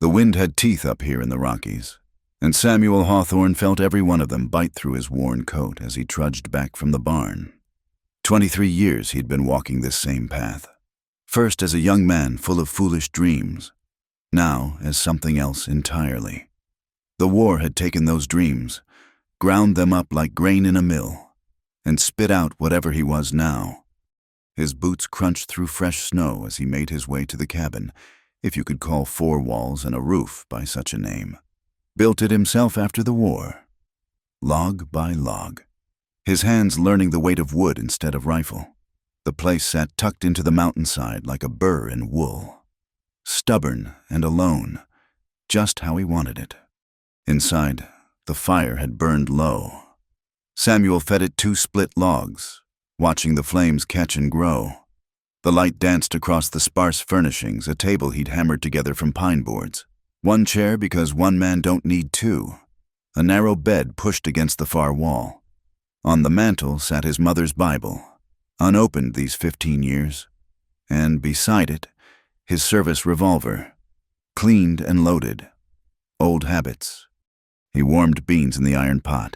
The wind had teeth up here in the Rockies, and Samuel Hawthorne felt every one of them bite through his worn coat as he trudged back from the barn. 23 years he'd been walking this same path, first as a young man full of foolish dreams, now as something else entirely. The war had taken those dreams, ground them up like grain in a mill, and spit out whatever he was now. His boots crunched through fresh snow as he made his way to the cabin, if you could call 4 walls and a roof by such a name. Built it himself after the war, log by log, his hands learning the weight of wood instead of rifle. The place sat tucked into the mountainside like a burr in wool, stubborn and alone, just how he wanted it. Inside, the fire had burned low. Samuel fed it 2 split logs, watching the flames catch and grow. The light danced across the sparse furnishings, a table he'd hammered together from pine boards. 1 chair because 1 man don't need 2. A narrow bed pushed against the far wall. On the mantel sat his mother's Bible, unopened these 15 years, and beside it, his service revolver, cleaned and loaded. Old habits. He warmed beans in the iron pot,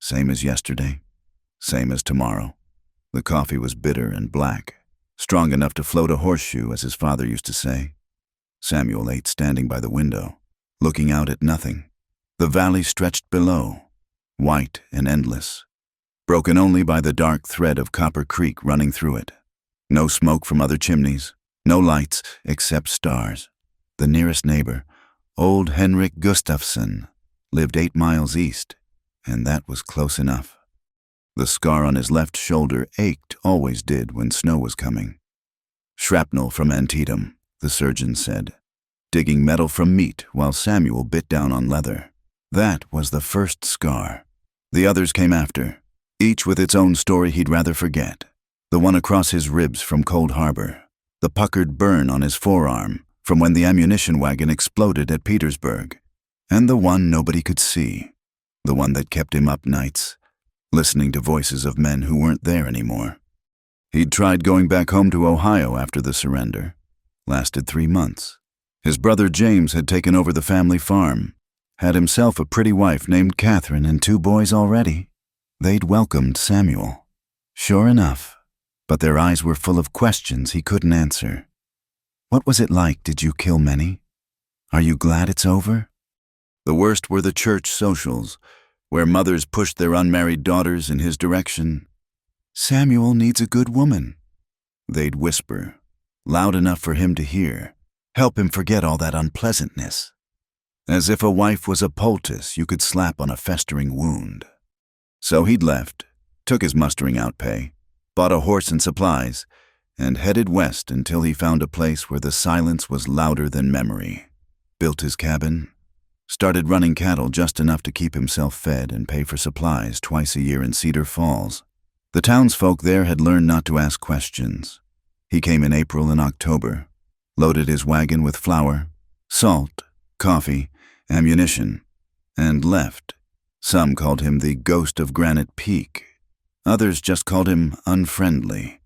same as yesterday, same as tomorrow. The coffee was bitter and black, strong enough to float a horseshoe, as his father used to say. Samuel ate standing by the window, looking out at nothing. The valley stretched below, white and endless, broken only by the dark thread of Copper Creek running through it. No smoke from other chimneys, no lights except stars. The nearest neighbor, old Henrik Gustafsson, lived 8 miles east, and that was close enough. The scar on his left shoulder ached, always did when snow was coming. Shrapnel from Antietam, the surgeon said, digging metal from meat while Samuel bit down on leather. That was the first scar. The others came after, each with its own story he'd rather forget. The one across his ribs from Cold Harbor, the puckered burn on his forearm from when the ammunition wagon exploded at Petersburg, and the one nobody could see, the one that kept him up nights, listening to voices of men who weren't there anymore. He'd tried going back home to Ohio after the surrender. Lasted 3 months. His brother James had taken over the family farm, had himself a pretty wife named Catherine and 2 boys already. They'd welcomed Samuel. Sure enough, but their eyes were full of questions he couldn't answer. What was it like? Did you kill many? Are you glad it's over? The worst were the church socials, where mothers pushed their unmarried daughters in his direction. Samuel needs a good woman, they'd whisper, loud enough for him to hear, help him forget all that unpleasantness. As if a wife was a poultice you could slap on a festering wound. So he'd left, took his mustering out pay, bought a horse and supplies, and headed west until he found a place where the silence was louder than memory. Built his cabin, started running cattle just enough to keep himself fed and pay for supplies twice a year in Cedar Falls. The townsfolk there had learned not to ask questions. He came in April and October, loaded his wagon with flour, salt, coffee, ammunition, and left. Some called him the Ghost of Granite Peak. Others just called him unfriendly.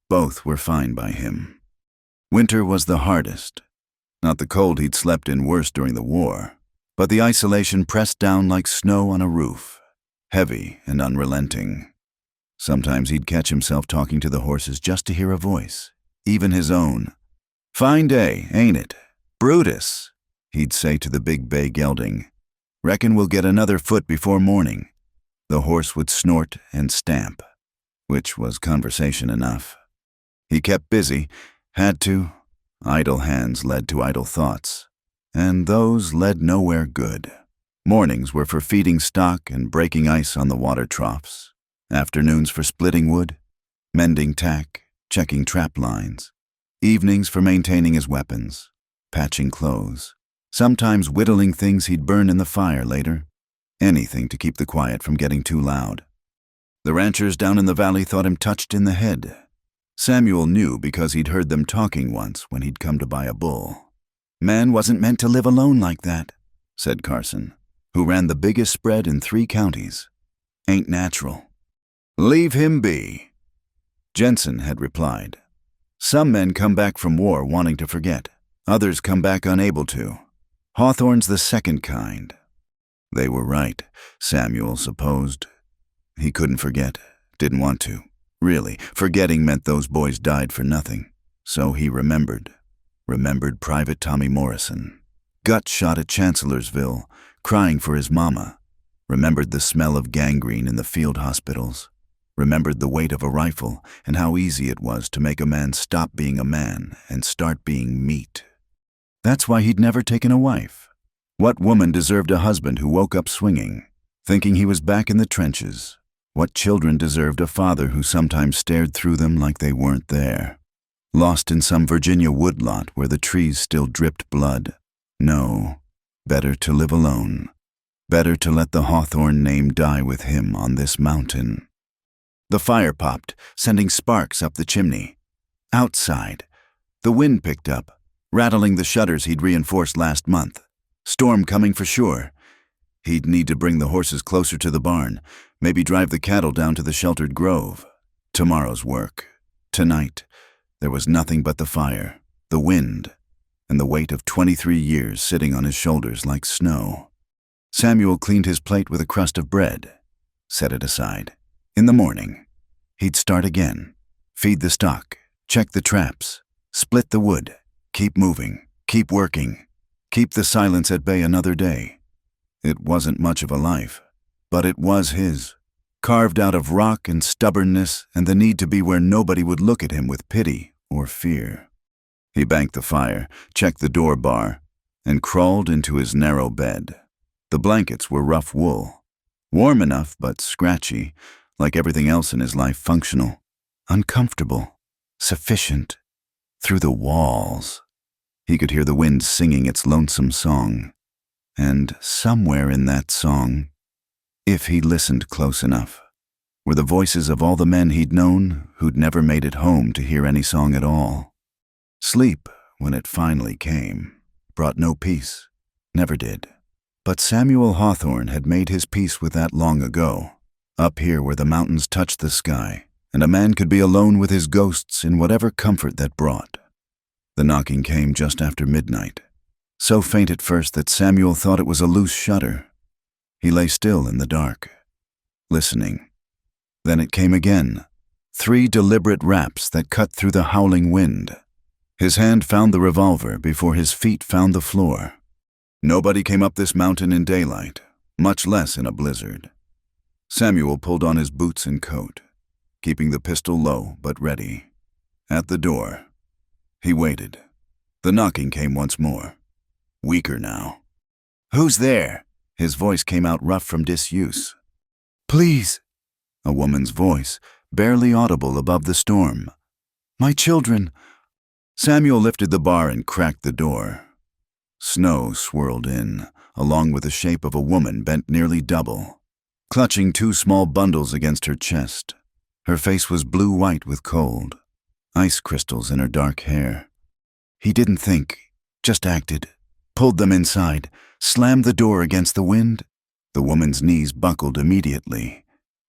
Both were fine by him. Winter was the hardest. Not the cold he'd slept in worse during the war, but the isolation pressed down like snow on a roof, heavy and unrelenting. Sometimes he'd catch himself talking to the horses just to hear a voice, even his own. "Fine day, ain't it? Brutus," he'd say to the big bay gelding. "Reckon we'll get another foot before morning." The horse would snort and stamp, which was conversation enough. He kept busy, had to. Idle hands led to idle thoughts, and those led nowhere good. Mornings were for feeding stock and breaking ice on the water troughs. Afternoons for splitting wood, mending tack, checking trap lines. Evenings for maintaining his weapons, patching clothes, sometimes whittling things he'd burn in the fire later. Anything to keep the quiet from getting too loud. The ranchers down in the valley thought him touched in the head. Samuel knew because he'd heard them talking once when he'd come to buy a bull. "Man wasn't meant to live alone like that," said Carson, who ran the biggest spread in 3 counties. "Ain't natural." "Leave him be," Jensen had replied. "Some men come back from war wanting to forget. Others come back unable to. Hawthorne's the second kind. They were right, Samuel supposed. He couldn't forget, didn't want to. Really, forgetting meant those boys died for nothing. So he remembered Private Tommy Morrison. Gut shot at Chancellorsville, crying for his mama. Remembered the smell of gangrene in the field hospitals. Remembered the weight of a rifle and how easy it was to make a man stop being a man and start being meat. That's why he'd never taken a wife. What woman deserved a husband who woke up swinging, thinking he was back in the trenches? What children deserved a father who sometimes stared through them like they weren't there? Lost in some Virginia woodlot where the trees still dripped blood. No, better to live alone. Better to let the Hawthorne name die with him on this mountain. The fire popped, sending sparks up the chimney. Outside, the wind picked up, rattling the shutters he'd reinforced last month. Storm coming for sure. He'd need to bring the horses closer to the barn, maybe drive the cattle down to the sheltered grove. Tomorrow's work. Tonight, there was nothing but the fire, the wind, and the weight of 23 years sitting on his shoulders like snow. Samuel cleaned his plate with a crust of bread, set it aside. In the morning, he'd start again, feed the stock, check the traps, split the wood, keep moving, keep working, keep the silence at bay another day. It wasn't much of a life, but it was his, carved out of rock and stubbornness and the need to be where nobody would look at him with pity or fear. He banked the fire, checked the door bar, and crawled into his narrow bed. The blankets were rough wool, warm enough but scratchy, like everything else in his life functional, uncomfortable, sufficient. Through the walls, he could hear the wind singing its lonesome song. And somewhere in that song, if he listened close enough, were the voices of all the men he'd known who'd never made it home to hear any song at all. Sleep, when it finally came, brought no peace, never did. But Samuel Hawthorne had made his peace with that long ago, up here where the mountains touched the sky, and a man could be alone with his ghosts in whatever comfort that brought. The knocking came just after midnight, so faint at first that Samuel thought it was a loose shutter. He lay still in the dark, listening. Then it came again, 3 deliberate raps that cut through the howling wind. His hand found the revolver before his feet found the floor. Nobody came up this mountain in daylight, much less in a blizzard. Samuel pulled on his boots and coat, keeping the pistol low but ready. At the door, he waited. The knocking came once more, weaker now. "Who's there?" His voice came out rough from disuse. "Please," a woman's voice, barely audible above the storm. "My children." Samuel lifted the bar and cracked the door. Snow swirled in, along with the shape of a woman bent nearly double, clutching 2 small bundles against her chest. Her face was blue-white with cold, ice crystals in her dark hair. He didn't think, just acted, pulled them inside, slammed the door against the wind. The woman's knees buckled immediately.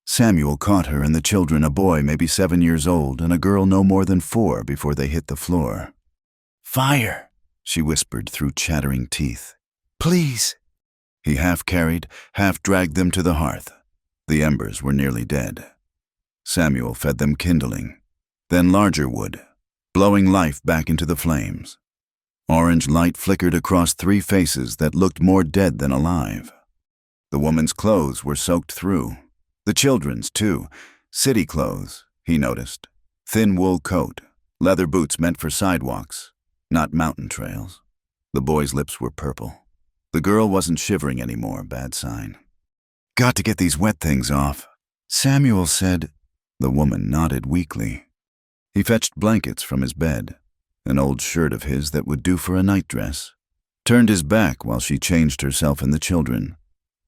Samuel caught her and the children, a boy maybe 7 years old and a girl no more than 4, before they hit the floor. "Fire," she whispered through chattering teeth. "Please." He half-carried, half-dragged them to the hearth. The embers were nearly dead. Samuel fed them kindling, then larger wood, blowing life back into the flames. Orange light flickered across 3 faces that looked more dead than alive. The woman's clothes were soaked through. The children's, too. City clothes, he noticed. Thin wool coat, leather boots meant for sidewalks, not mountain trails. The boy's lips were purple. The girl wasn't shivering anymore, bad sign. "Got to get these wet things off," Samuel said. The woman nodded weakly. He fetched blankets from his bed, an old shirt of his that would do for a nightdress, turned his back while she changed herself and the children,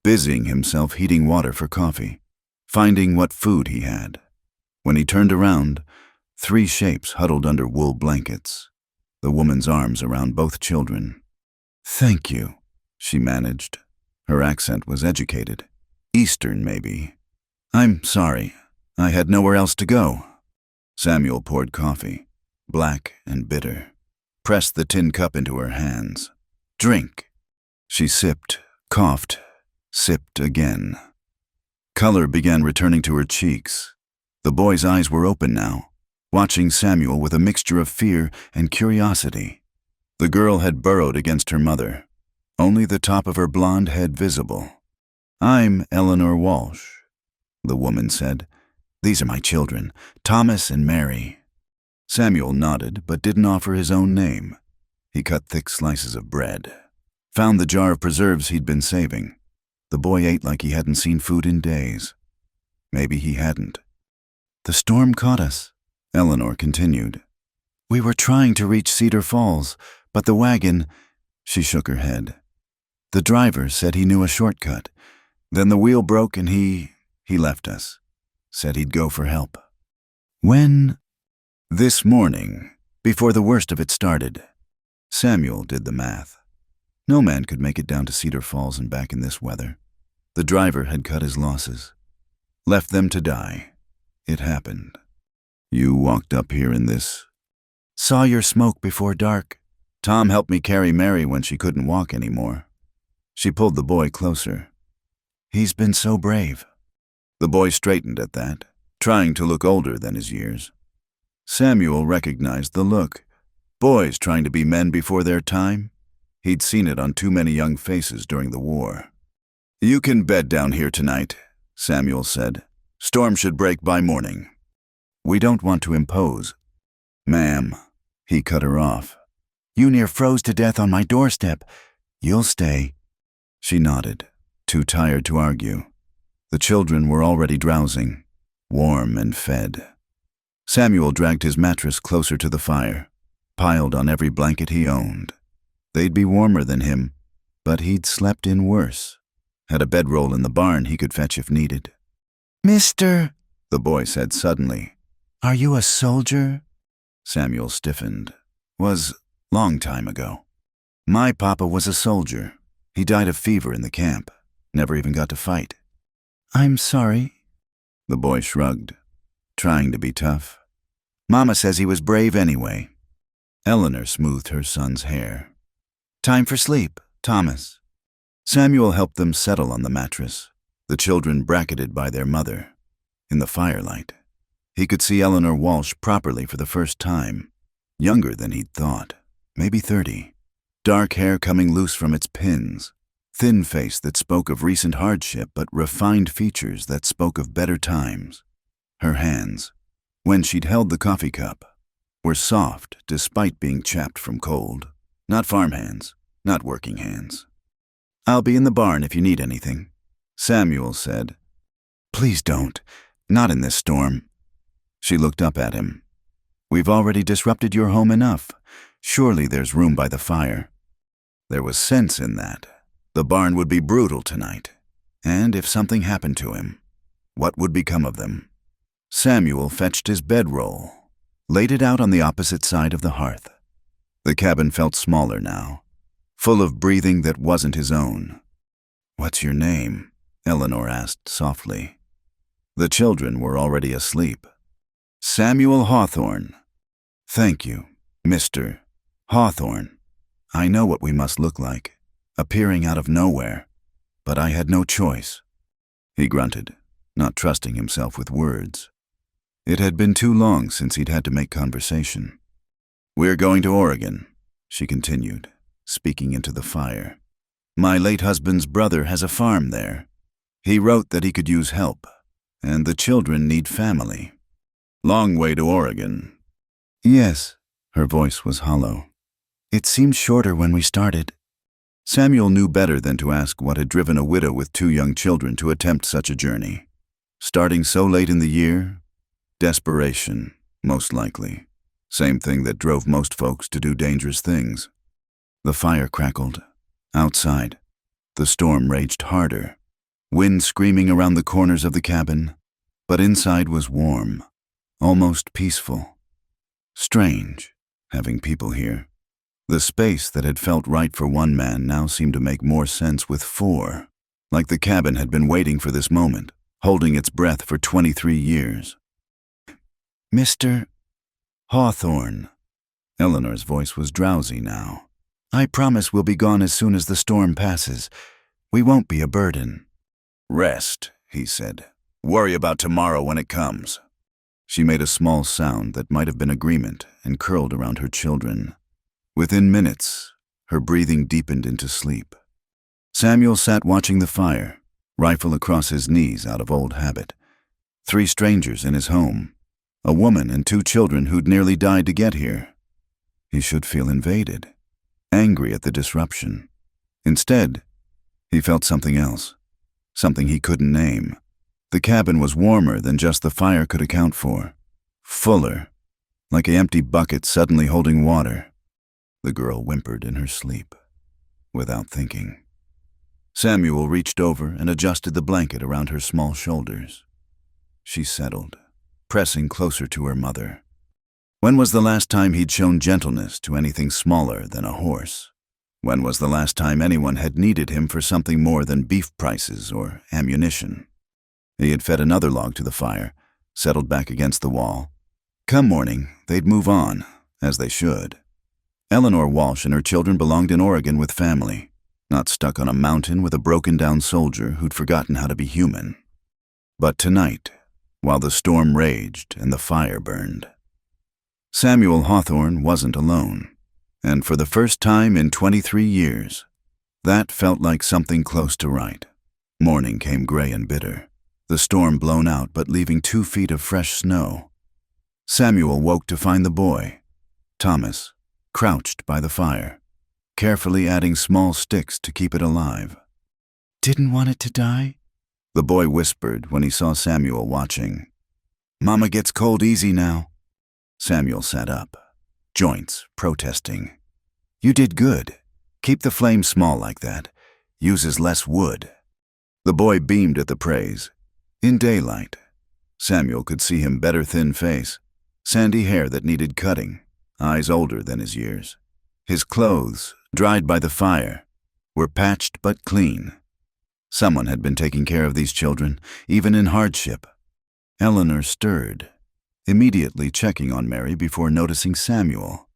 busying himself heating water for coffee, finding what food he had. When he turned around, 3 shapes huddled under wool blankets, the woman's arms around both children. "Thank you," she managed. Her accent was educated. Eastern, maybe. "I'm sorry. I had nowhere else to go." Samuel poured coffee, black and bitter, pressed the tin cup into her hands. "Drink." She sipped, coughed, sipped again. Color began returning to her cheeks. The boy's eyes were open now, watching Samuel with a mixture of fear and curiosity. The girl had burrowed against her mother, only the top of her blonde head visible. "I'm Eleanor Walsh," the woman said. "These are my children, Thomas and Mary." Samuel nodded, but didn't offer his own name. He cut thick slices of bread, found the jar of preserves he'd been saving. The boy ate like he hadn't seen food in days. Maybe he hadn't. "The storm caught us," Eleanor continued. "We were trying to reach Cedar Falls, but the wagon—" She shook her head. "The driver said he knew a shortcut. Then the wheel broke and he left us. Said he'd go for help." "When?" "This morning, before the worst of it started." Samuel did the math. No man could make it down to Cedar Falls and back in this weather. The driver had cut his losses. Left them to die. It happened. "You walked up here in this?" "Saw your smoke before dark. Tom helped me carry Mary when she couldn't walk anymore." She pulled the boy closer. "He's been so brave." The boy straightened at that, trying to look older than his years. Samuel recognized the look. Boys trying to be men before their time? He'd seen it on too many young faces during the war. "You can bed down here tonight," Samuel said. "Storm should break by morning." "We don't want to impose." "Ma'am," he cut her off. "You near froze to death on my doorstep. You'll stay." She nodded, too tired to argue. The children were already drowsing, warm and fed. Samuel dragged his mattress closer to the fire, piled on every blanket he owned. They'd be warmer than him, but he'd slept in worse. Had a bedroll in the barn he could fetch if needed. "Mister," the boy said suddenly, "are you a soldier?" Samuel stiffened. "Was long time ago. My papa was a soldier. He died of fever in the camp. Never even got to fight." "I'm sorry." The boy shrugged, trying to be tough. "Mama says he was brave anyway." Eleanor smoothed her son's hair. "Time for sleep, Thomas." Samuel helped them settle on the mattress, the children bracketed by their mother. In the firelight, he could see Eleanor Walsh properly for the first time, younger than he'd thought, maybe 30. Dark hair coming loose from its pins, thin face that spoke of recent hardship but refined features that spoke of better times. Her hands, when she'd held the coffee cup, were soft despite being chapped from cold. Not farm hands, not working hands. "I'll be in the barn if you need anything," Samuel said. "Please don't. Not in this storm." She looked up at him. "We've already disrupted your home enough. Surely there's room by the fire." There was sense in that. The barn would be brutal tonight. And if something happened to him, what would become of them? Samuel fetched his bedroll, laid it out on the opposite side of the hearth. The cabin felt smaller now, full of breathing that wasn't his own. "What's your name?" Eleanor asked softly. The children were already asleep. "Samuel Hawthorne." "Thank you, Mr. Hawthorne. I know what we must look like, appearing out of nowhere, but I had no choice." He grunted, not trusting himself with words. It had been too long since he'd had to make conversation. "We're going to Oregon," she continued, speaking into the fire. "My late husband's brother has a farm there. He wrote that he could use help, and the children need family." "Long way to Oregon." "Yes," her voice was hollow. "It seemed shorter when we started." Samuel knew better than to ask what had driven a widow with 2 young children to attempt such a journey. Starting so late in the year? Desperation, most likely. Same thing that drove most folks to do dangerous things. The fire crackled. Outside, the storm raged harder, wind screaming around the corners of the cabin, but inside was warm, almost peaceful. Strange, having people here. The space that had felt right for one man now seemed to make more sense with 4, like the cabin had been waiting for this moment, holding its breath for 23 years. "Mr. Hawthorne." Eleanor's voice was drowsy now, I promise we'll be gone as soon as the storm passes. We won't be a burden." "Rest," he said. "Worry about tomorrow when it comes." She made a small sound that might have been agreement and curled around her children. Within minutes, her breathing deepened into sleep. Samuel sat watching the fire, rifle across his knees out of old habit. 3 strangers in his home, a woman and 2 children who'd nearly died to get here. He should feel invaded, angry at the disruption. Instead, he felt something else, something he couldn't name. The cabin was warmer than just the fire could account for, fuller, like an empty bucket suddenly holding water. The girl whimpered in her sleep, without thinking. Samuel reached over and adjusted the blanket around her small shoulders. She settled, pressing closer to her mother. When was the last time he'd shown gentleness to anything smaller than a horse? When was the last time anyone had needed him for something more than beef prices or ammunition? He had fed another log to the fire, settled back against the wall. Come morning, they'd move on, as they should. Eleanor Walsh and her children belonged in Oregon with family, not stuck on a mountain with a broken-down soldier who'd forgotten how to be human. But tonight, while the storm raged and the fire burned, Samuel Hawthorne wasn't alone, and for the first time in 23 years, that felt like something close to right. Morning came gray and bitter, the storm blown out but leaving 2 feet of fresh snow. Samuel woke to find the boy, Thomas, crouched by the fire, carefully adding small sticks to keep it alive. "Didn't want it to die?" the boy whispered when he saw Samuel watching. "Mama gets cold easy now." Samuel sat up, joints protesting. "You did good. Keep the flame small like that. Uses less wood." The boy beamed at the praise. In daylight, Samuel could see him better thin face, sandy hair that needed cutting, eyes older than his years. His clothes, dried by the fire, were patched but clean. Someone had been taking care of these children, even in hardship. Eleanor stirred, immediately checking on Mary before noticing Samuel.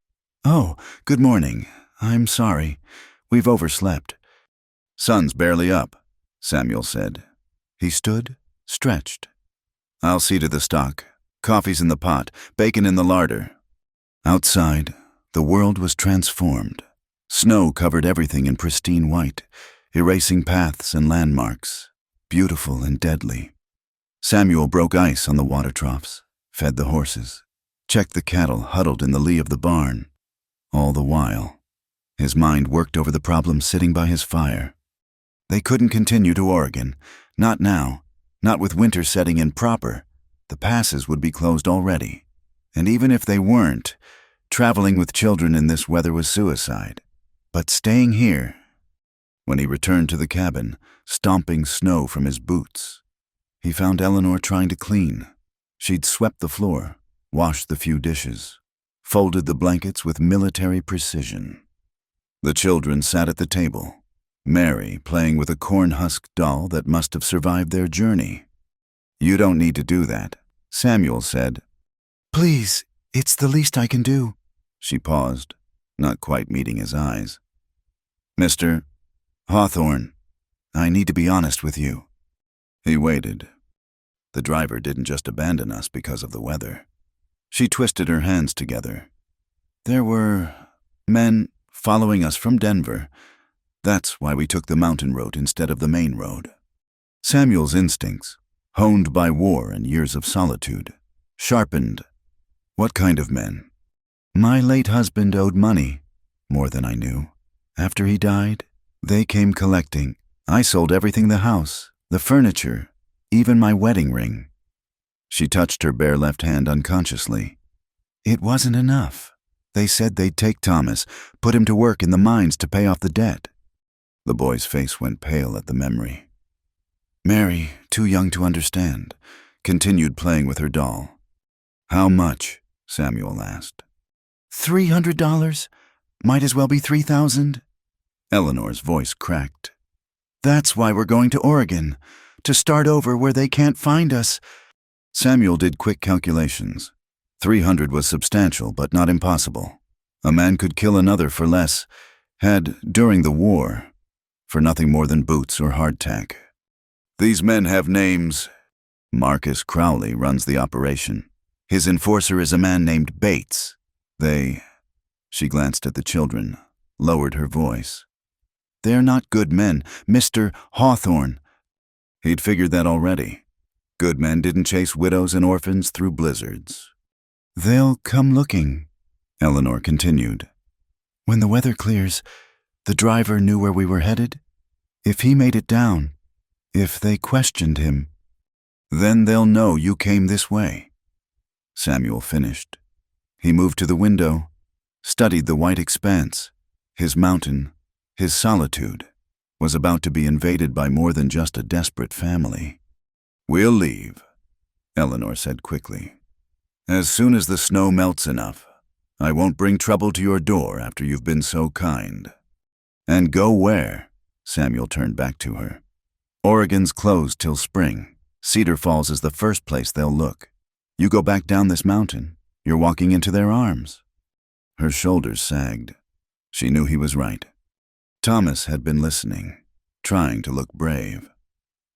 "Oh, good morning. I'm sorry. We've overslept." "Sun's barely up," Samuel said. He stood, stretched. "I'll see to the stock. Coffee's in the pot, bacon in the larder." Outside, the world was transformed. Snow covered everything in pristine white, erasing paths and landmarks, beautiful and deadly. Samuel broke ice on the water troughs, fed the horses, checked the cattle huddled in the lee of the barn. All the while, his mind worked over the problem sitting by his fire. They couldn't continue to Oregon, not now, not with winter setting in proper. The passes would be closed already. And even if they weren't, traveling with children in this weather was suicide. But staying here... When he returned to the cabin, stomping snow from his boots, he found Eleanor trying to clean. She'd swept the floor, washed the few dishes, folded the blankets with military precision. The children sat at the table, Mary playing with a corn-husk doll that must have survived their journey. "You don't need to do that," Samuel said. "Please, it's the least I can do." She paused, not quite meeting his eyes. "Mr. Hawthorne, I need to be honest with you." He waited. The driver didn't just abandon us because of the weather. She twisted her hands together. "There were men following us from Denver. That's why we took the mountain road instead of the main road." Samuel's instincts, honed by war and years of solitude, sharpened. "What kind of men?" "My late husband owed money, more than I knew. After he died, they came collecting. I sold everything, the house, the furniture, even my wedding ring." She touched her bare left hand unconsciously. "It wasn't enough. They said they'd take Thomas, put him to work in the mines to pay off the debt." The boy's face went pale at the memory. Mary, too young to understand, continued playing with her doll. "How much?" Samuel asked. $300. Might as well be 3,000. Eleanor's voice cracked. "That's why we're going to Oregon, to start over where they can't find us." Samuel did quick calculations. 300 was substantial, but not impossible. A man could kill another for less, Had, during the war, for nothing more than boots or hardtack. These men have names. Marcus Crowley runs the operation. His enforcer is a man named Bates. She glanced at the children, lowered her voice. They're not good men, Mr. Hawthorne. He'd figured that already. Good men didn't chase widows and orphans through blizzards. They'll come looking, Eleanor continued. When the weather clears, the driver knew where we were headed. If he made it down, if they questioned him, then they'll know you came this way. Samuel finished. He moved to the window, studied the white expanse. His mountain, his solitude, was about to be invaded by more than just a desperate family. We'll leave, Eleanor said quickly. As soon as the snow melts enough, I won't bring trouble to your door after you've been so kind. And go where? Samuel turned back to her. Oregon's closed till spring. Cedar Falls is the first place they'll look. You go back down this mountain, you're walking into their arms. Her shoulders sagged. She knew he was right. Thomas had been listening, trying to look brave.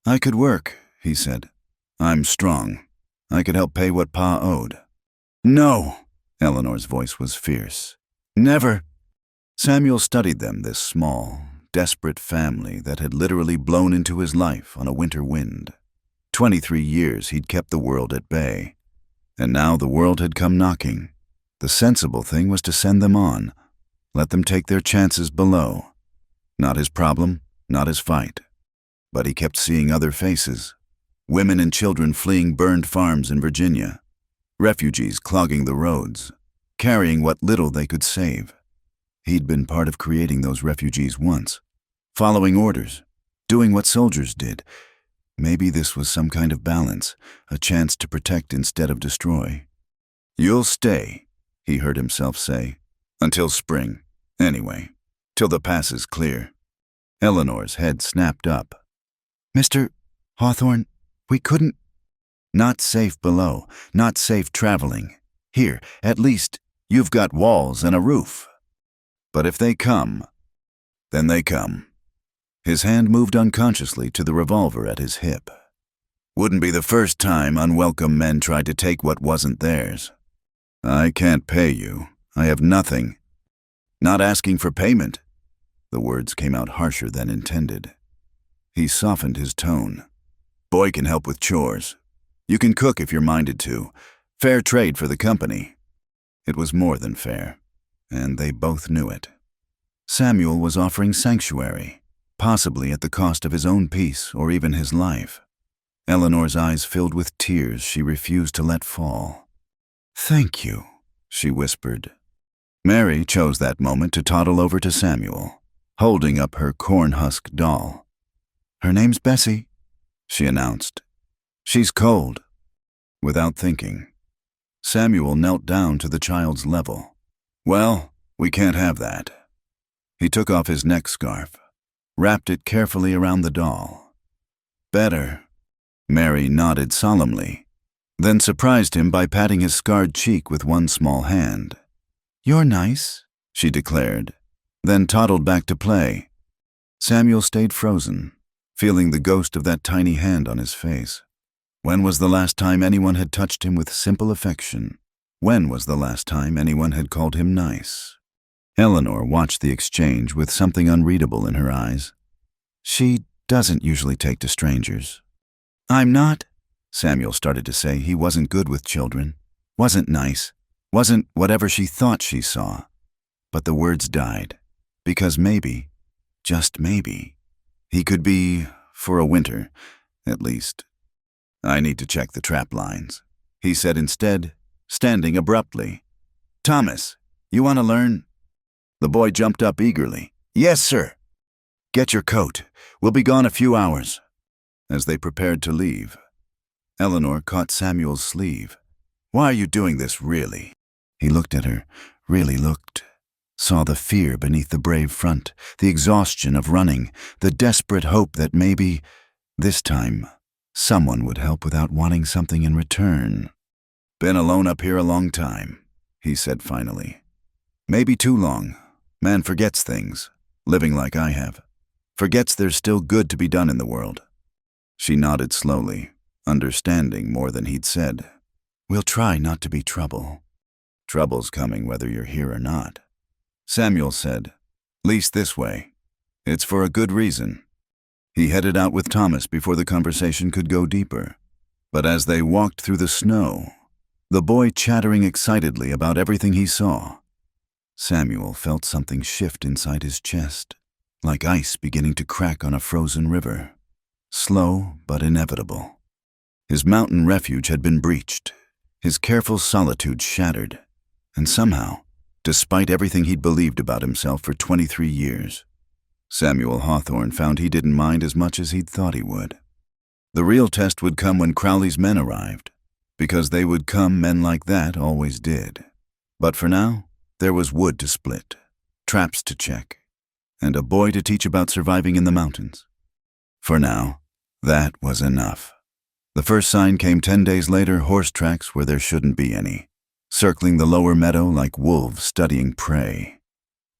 I could work, he said. I'm strong. I could help pay what Pa owed. No! Eleanor's voice was fierce. Never! Samuel studied them, this small, desperate family that had literally blown into his life on a winter wind. 23 years he'd kept the world at bay. And now the world had come knocking. The sensible thing was to send them on. Let them take their chances below. Not his problem, not his fight. But he kept seeing other faces. Women and children fleeing burned farms in Virginia. Refugees clogging the roads, carrying what little they could save. He'd been part of creating those refugees once. Following orders, doing what soldiers did. Maybe this was some kind of balance, a chance to protect instead of destroy. You'll stay, he heard himself say, until spring. Anyway, till the pass is clear. Eleanor's head snapped up. Mr. Hawthorne, we couldn't. Not safe below, not safe traveling. Here, at least, you've got walls and a roof. But if they come, then they come. His hand moved unconsciously to the revolver at his hip. Wouldn't be the first time unwelcome men tried to take what wasn't theirs. I can't pay you. I have nothing. Not asking for payment. The words came out harsher than intended. He softened his tone. Boy can help with chores. You can cook if you're minded to. Fair trade for the company. It was more than fair, and they both knew it. Samuel was offering sanctuary, possibly at the cost of his own peace or even his life. Eleanor's eyes filled with tears she refused to let fall. Thank you, she whispered. Mary chose that moment to toddle over to Samuel, holding up her corn-husk doll. Her name's Bessie, she announced. She's cold. Without thinking, Samuel knelt down to the child's level. Well, we can't have that. He took off his neck scarf, wrapped it carefully around the doll. Better. Mary nodded solemnly, then surprised him by patting his scarred cheek with one small hand. You're nice, she declared, then toddled back to play. Samuel stayed frozen, feeling the ghost of that tiny hand on his face. When was the last time anyone had touched him with simple affection? When was the last time anyone had called him nice? Eleanor watched the exchange with something unreadable in her eyes. She doesn't usually take to strangers. I'm not, Samuel started to say. He wasn't good with children, wasn't nice, wasn't whatever she thought she saw. But the words died, because maybe, just maybe, he could be, for a winter, at least. I need to check the trap lines, he said instead, standing abruptly. Thomas, you want to learn? The boy jumped up eagerly. Yes, sir. Get your coat. We'll be gone a few hours. As they prepared to leave, Eleanor caught Samuel's sleeve. Why are you doing this, really? He looked at her, really looked. Saw the fear beneath the brave front, the exhaustion of running, the desperate hope that maybe, this time, someone would help without wanting something in return. Been alone up here a long time, he said finally. Maybe too long. Man forgets things. living like I have. Forgets there's still good to be done in the world. She nodded slowly, understanding more than he'd said. We'll try not to be trouble. Trouble's coming whether you're here or not. Samuel said, least this way. It's for a good reason. He headed out with Thomas before the conversation could go deeper. But as they walked through the snow, the boy chattering excitedly about everything he saw, Samuel felt something shift inside his chest, like ice beginning to crack on a frozen river. Slow but inevitable. His mountain refuge had been breached, his careful solitude shattered, and somehow, despite everything he'd believed about himself for 23 years, Samuel Hawthorne found he didn't mind as much as he'd thought he would. The real test would come when Crowley's men arrived, because they would come, men like that always did. But for now, there was wood to split, traps to check, and a boy to teach about surviving in the mountains. For now, that was enough. The first sign came 10 days later, horse tracks where there shouldn't be any, circling the lower meadow like wolves studying prey.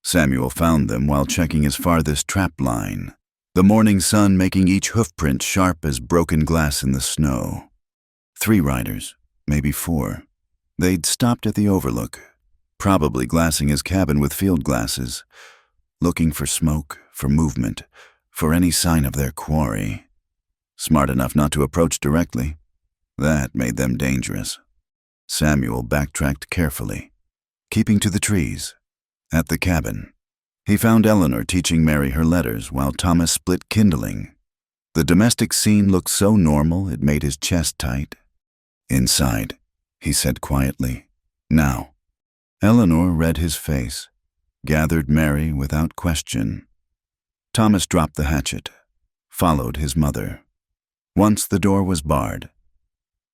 Samuel found them while checking his farthest trap line, the morning sun making each hoofprint sharp as broken glass in the snow. 3 riders, maybe 4. They'd stopped at the overlook, probably glassing his cabin with field glasses, looking for smoke, for movement, for any sign of their quarry. Smart enough not to approach directly. That made them dangerous. Samuel backtracked carefully, keeping to the trees. At the cabin, he found Eleanor teaching Mary her letters while Thomas split kindling. The domestic scene looked so normal it made his chest tight. Inside, he said quietly, now. Eleanor read his face, gathered Mary without question. Thomas dropped the hatchet, followed his mother. Once the door was barred,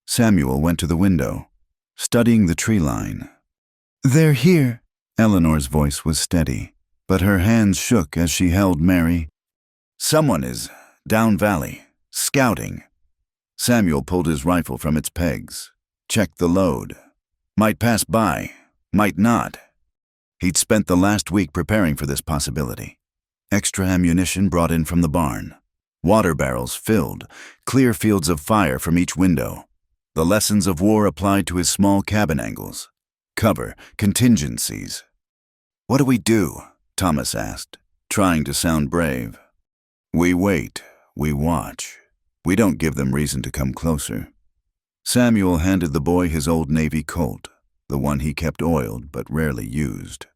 Samuel went to the window, studying the tree line. They're here. Eleanor's voice was steady, but her hands shook as she held Mary. Someone is down valley, scouting. Samuel pulled his rifle from its pegs, checked the load. Might pass by, might not. He'd spent the last week preparing for this possibility. Extra ammunition brought in from the barn. Water barrels filled, clear fields of fire from each window. The lessons of war applied to his small cabin angles. Cover, contingencies. What do we do? Thomas asked, trying to sound brave. We wait, we watch. We don't give them reason to come closer. Samuel handed the boy his old Navy Colt, the one he kept oiled but rarely used.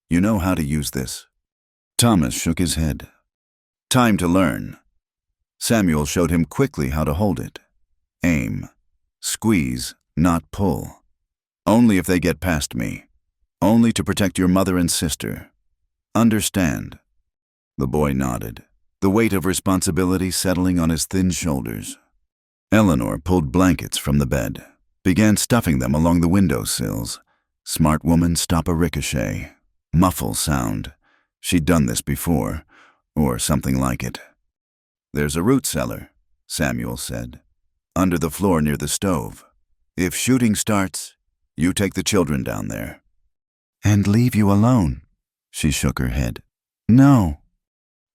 You know how to use this? Thomas shook his head. Time to learn. Samuel showed him quickly how to hold it. Aim. Squeeze, not pull. Only if they get past me. Only to protect your mother and sister. Understand? The boy nodded, the weight of responsibility settling on his thin shoulders. Eleanor pulled blankets from the bed, began stuffing them along the window sills. Smart woman, stop a ricochet. Muffle sound. She'd done this before, or something like it. There's a root cellar, Samuel said, under the floor near the stove. If shooting starts, you take the children down there. And leave you alone? She shook her head. No.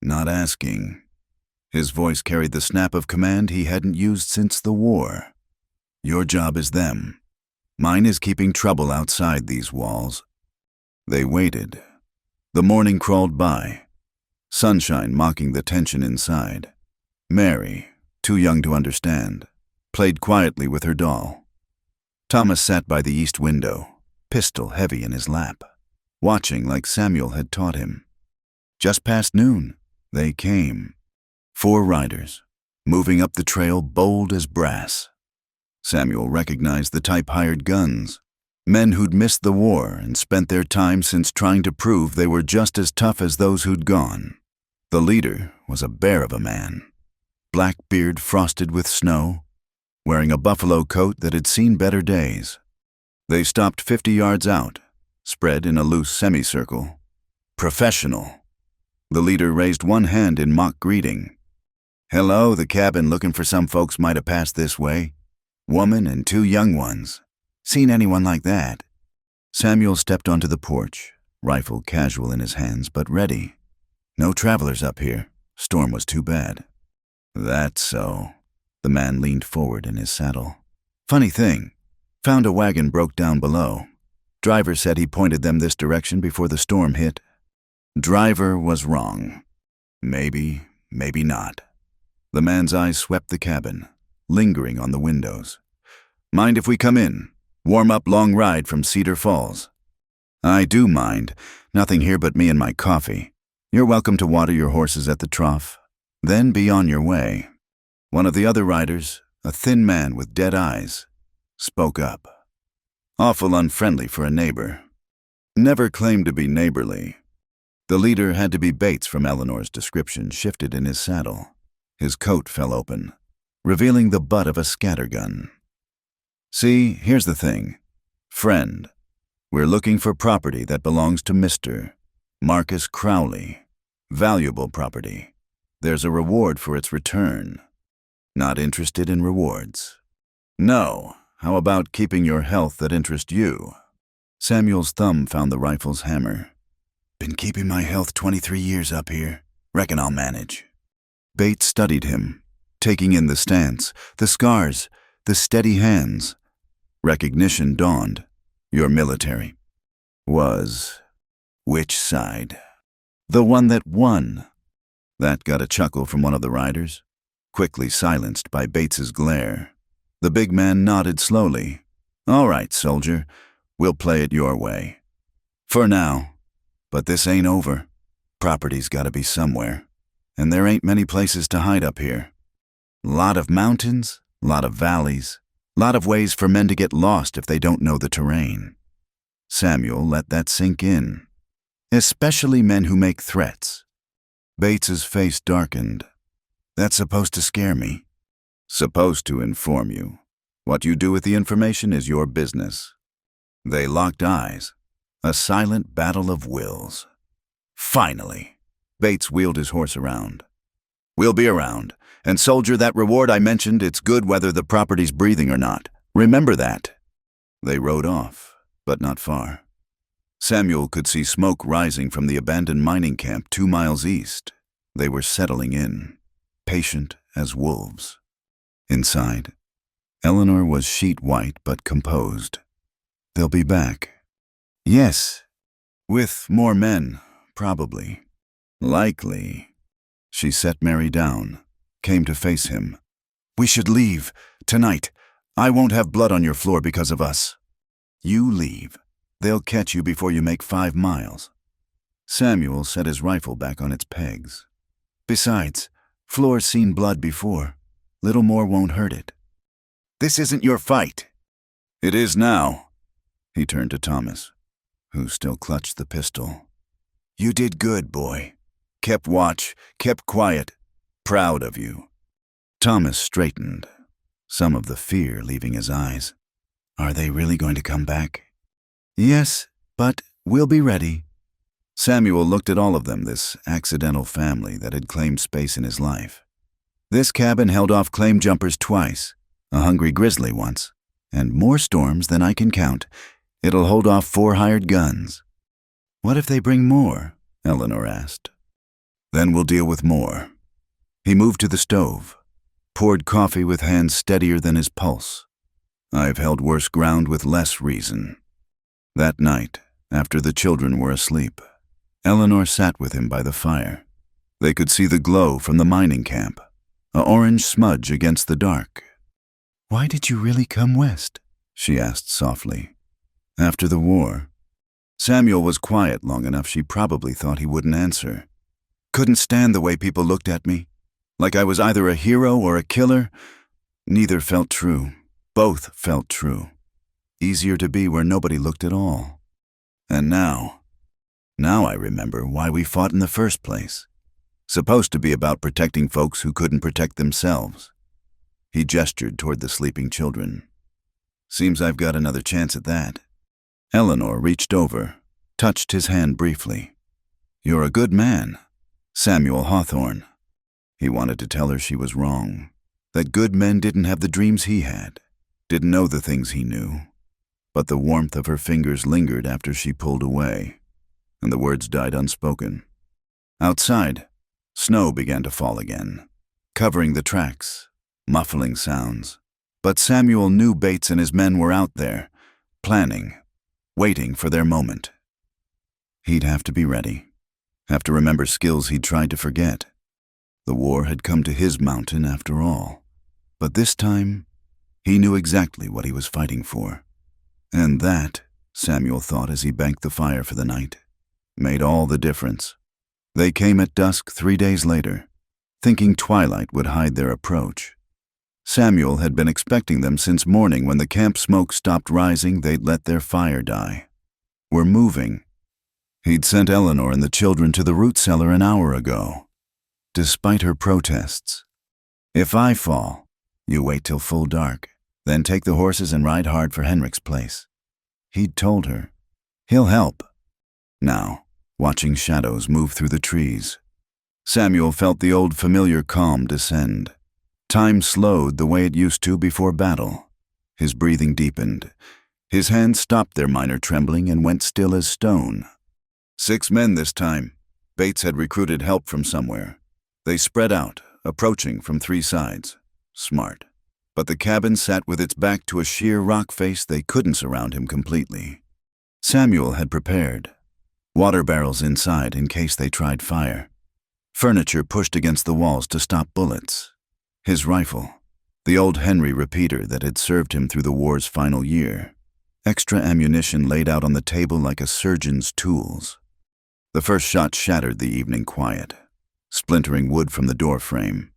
Not asking. His voice carried the snap of command he hadn't used since the war. Your job is them. Mine is keeping trouble outside these walls. They waited. The morning crawled by, sunshine mocking the tension inside. Mary, too young to understand, played quietly with her doll. Thomas sat by the east window, pistol heavy in his lap, watching like Samuel had taught him. Just past noon, they came. 4 riders, moving up the trail bold as brass. Samuel recognized the type-hired guns, men who'd missed the war and spent their time since trying to prove they were just as tough as those who'd gone. The leader was a bear of a man, black beard frosted with snow, wearing a buffalo coat that had seen better days. They stopped 50 yards out, spread in a loose semicircle. Professional. The leader raised one hand in mock greeting. Hello, the cabin looking for some folks might have passed this way. Woman and 2 young ones. Seen anyone like that? Samuel stepped onto the porch, rifle casual in his hands but ready. No travelers up here. Storm was too bad. That's so. The man leaned forward in his saddle. Funny thing. Found a wagon broke down below. Driver said he pointed them this direction before the storm hit. Driver was wrong. Maybe, maybe not. The man's eyes swept the cabin, lingering on the windows. Mind if we come in? Warm up long ride from Cedar Falls. I do mind. Nothing here but me and my coffee. You're welcome to water your horses at the trough. Then be on your way. One of the other riders, a thin man with dead eyes, spoke up. Awful unfriendly for a neighbor. Never claimed to be neighborly. The leader had to be Bates from Eleanor's description, shifted in his saddle. His coat fell open, revealing the butt of a scattergun. See, here's the thing. Friend, we're looking for property that belongs to Mr. Marcus Crowley. Valuable property. There's a reward for its return. Not interested in rewards. No. How about keeping your health that interests you? Samuel's thumb found the rifle's hammer. Been keeping my health 23 years up here. Reckon I'll manage. Bates studied him, taking in the stance, the scars, the steady hands. Recognition dawned. You're military. Was. Which side? The one that won. That got a chuckle from one of the riders, quickly silenced by Bates's glare. The big man nodded slowly. All right, soldier. We'll play it your way. For now. But this ain't over. Property's gotta be somewhere. And there ain't many places to hide up here. Lot of mountains, lot of valleys, lot of ways for men to get lost if they don't know the terrain. Samuel let that sink in. Especially men who make threats. Bates's face darkened. That's supposed to scare me. Supposed to inform you. What you do with the information is your business. They locked eyes. A silent battle of wills. Finally, Bates wheeled his horse around. We'll be around. And soldier, that reward I mentioned, it's good whether the property's breathing or not. Remember that. They rode off, but not far. Samuel could see smoke rising from the abandoned mining camp 2 miles east. They were settling in, patient as wolves. Inside, Eleanor was sheet white but composed. They'll be back. Yes. With more men, probably. Likely. She set Mary down, came to face him. We should leave. Tonight. I won't have blood on your floor because of us. You leave. They'll catch you before you make 5 miles. Samuel set his rifle back on its pegs. Besides, floor's seen blood before. Little more won't hurt it. This isn't your fight. It is now. He turned to Thomas, who still clutched the pistol. You did good, boy. Kept watch, kept quiet. Proud of you. Thomas straightened, some of the fear leaving his eyes. Are they really going to come back? Yes, but we'll be ready. Samuel looked at all of them, this accidental family that had claimed space in his life. This cabin held off claim jumpers twice, a hungry grizzly once, and more storms than I can count. It'll hold off 4 hired guns. What if they bring more? Eleanor asked. Then we'll deal with more. He moved to the stove, poured coffee with hands steadier than his pulse. I've held worse ground with less reason. That night, after the children were asleep, Eleanor sat with him by the fire. They could see the glow from the mining camp, an orange smudge against the dark. Why did you really come west? She asked softly. After the war. Samuel was quiet long enough she probably thought he wouldn't answer. Couldn't stand the way people looked at me. Like I was either a hero or a killer. Neither felt true. Both felt true. Easier to be where nobody looked at all. And now I remember why we fought in the first place. Supposed to be about protecting folks who couldn't protect themselves. He gestured toward the sleeping children. Seems I've got another chance at that. Eleanor reached over, touched his hand briefly. You're a good man, Samuel Hawthorne. He wanted to tell her she was wrong, that good men didn't have the dreams he had, didn't know the things he knew. But the warmth of her fingers lingered after she pulled away, and the words died unspoken. Outside, snow began to fall again, covering the tracks, muffling sounds. But Samuel knew Bates and his men were out there, planning, waiting for their moment. He'd have to be ready, have to remember skills he'd tried to forget. The war had come to his mountain after all. But this time, he knew exactly what he was fighting for. And that, Samuel thought as he banked the fire for the night, made all the difference. They came at dusk 3 days later, thinking twilight would hide their approach. Samuel had been expecting them since morning. When the camp smoke stopped rising, they'd let their fire die. We're moving. He'd sent Eleanor and the children to the root cellar an hour ago. Despite her protests. If I fall, you wait till full dark, then take the horses and ride hard for Henrik's place. He'd told her. He'll help. Now, watching shadows move through the trees, Samuel felt the old familiar calm descend. Time slowed the way it used to before battle. His breathing deepened. His hands stopped their minor trembling and went still as stone. 6 men this time. Bates had recruited help from somewhere. They spread out, approaching from 3 sides. Smart. But the cabin sat with its back to a sheer rock face. They couldn't surround him completely. Samuel had prepared. Water barrels inside in case they tried fire. Furniture pushed against the walls to stop bullets. His rifle, the old Henry repeater that had served him through the war's final year. Extra ammunition laid out on the table like a surgeon's tools. The first shot shattered the evening quiet, splintering wood from the door frame.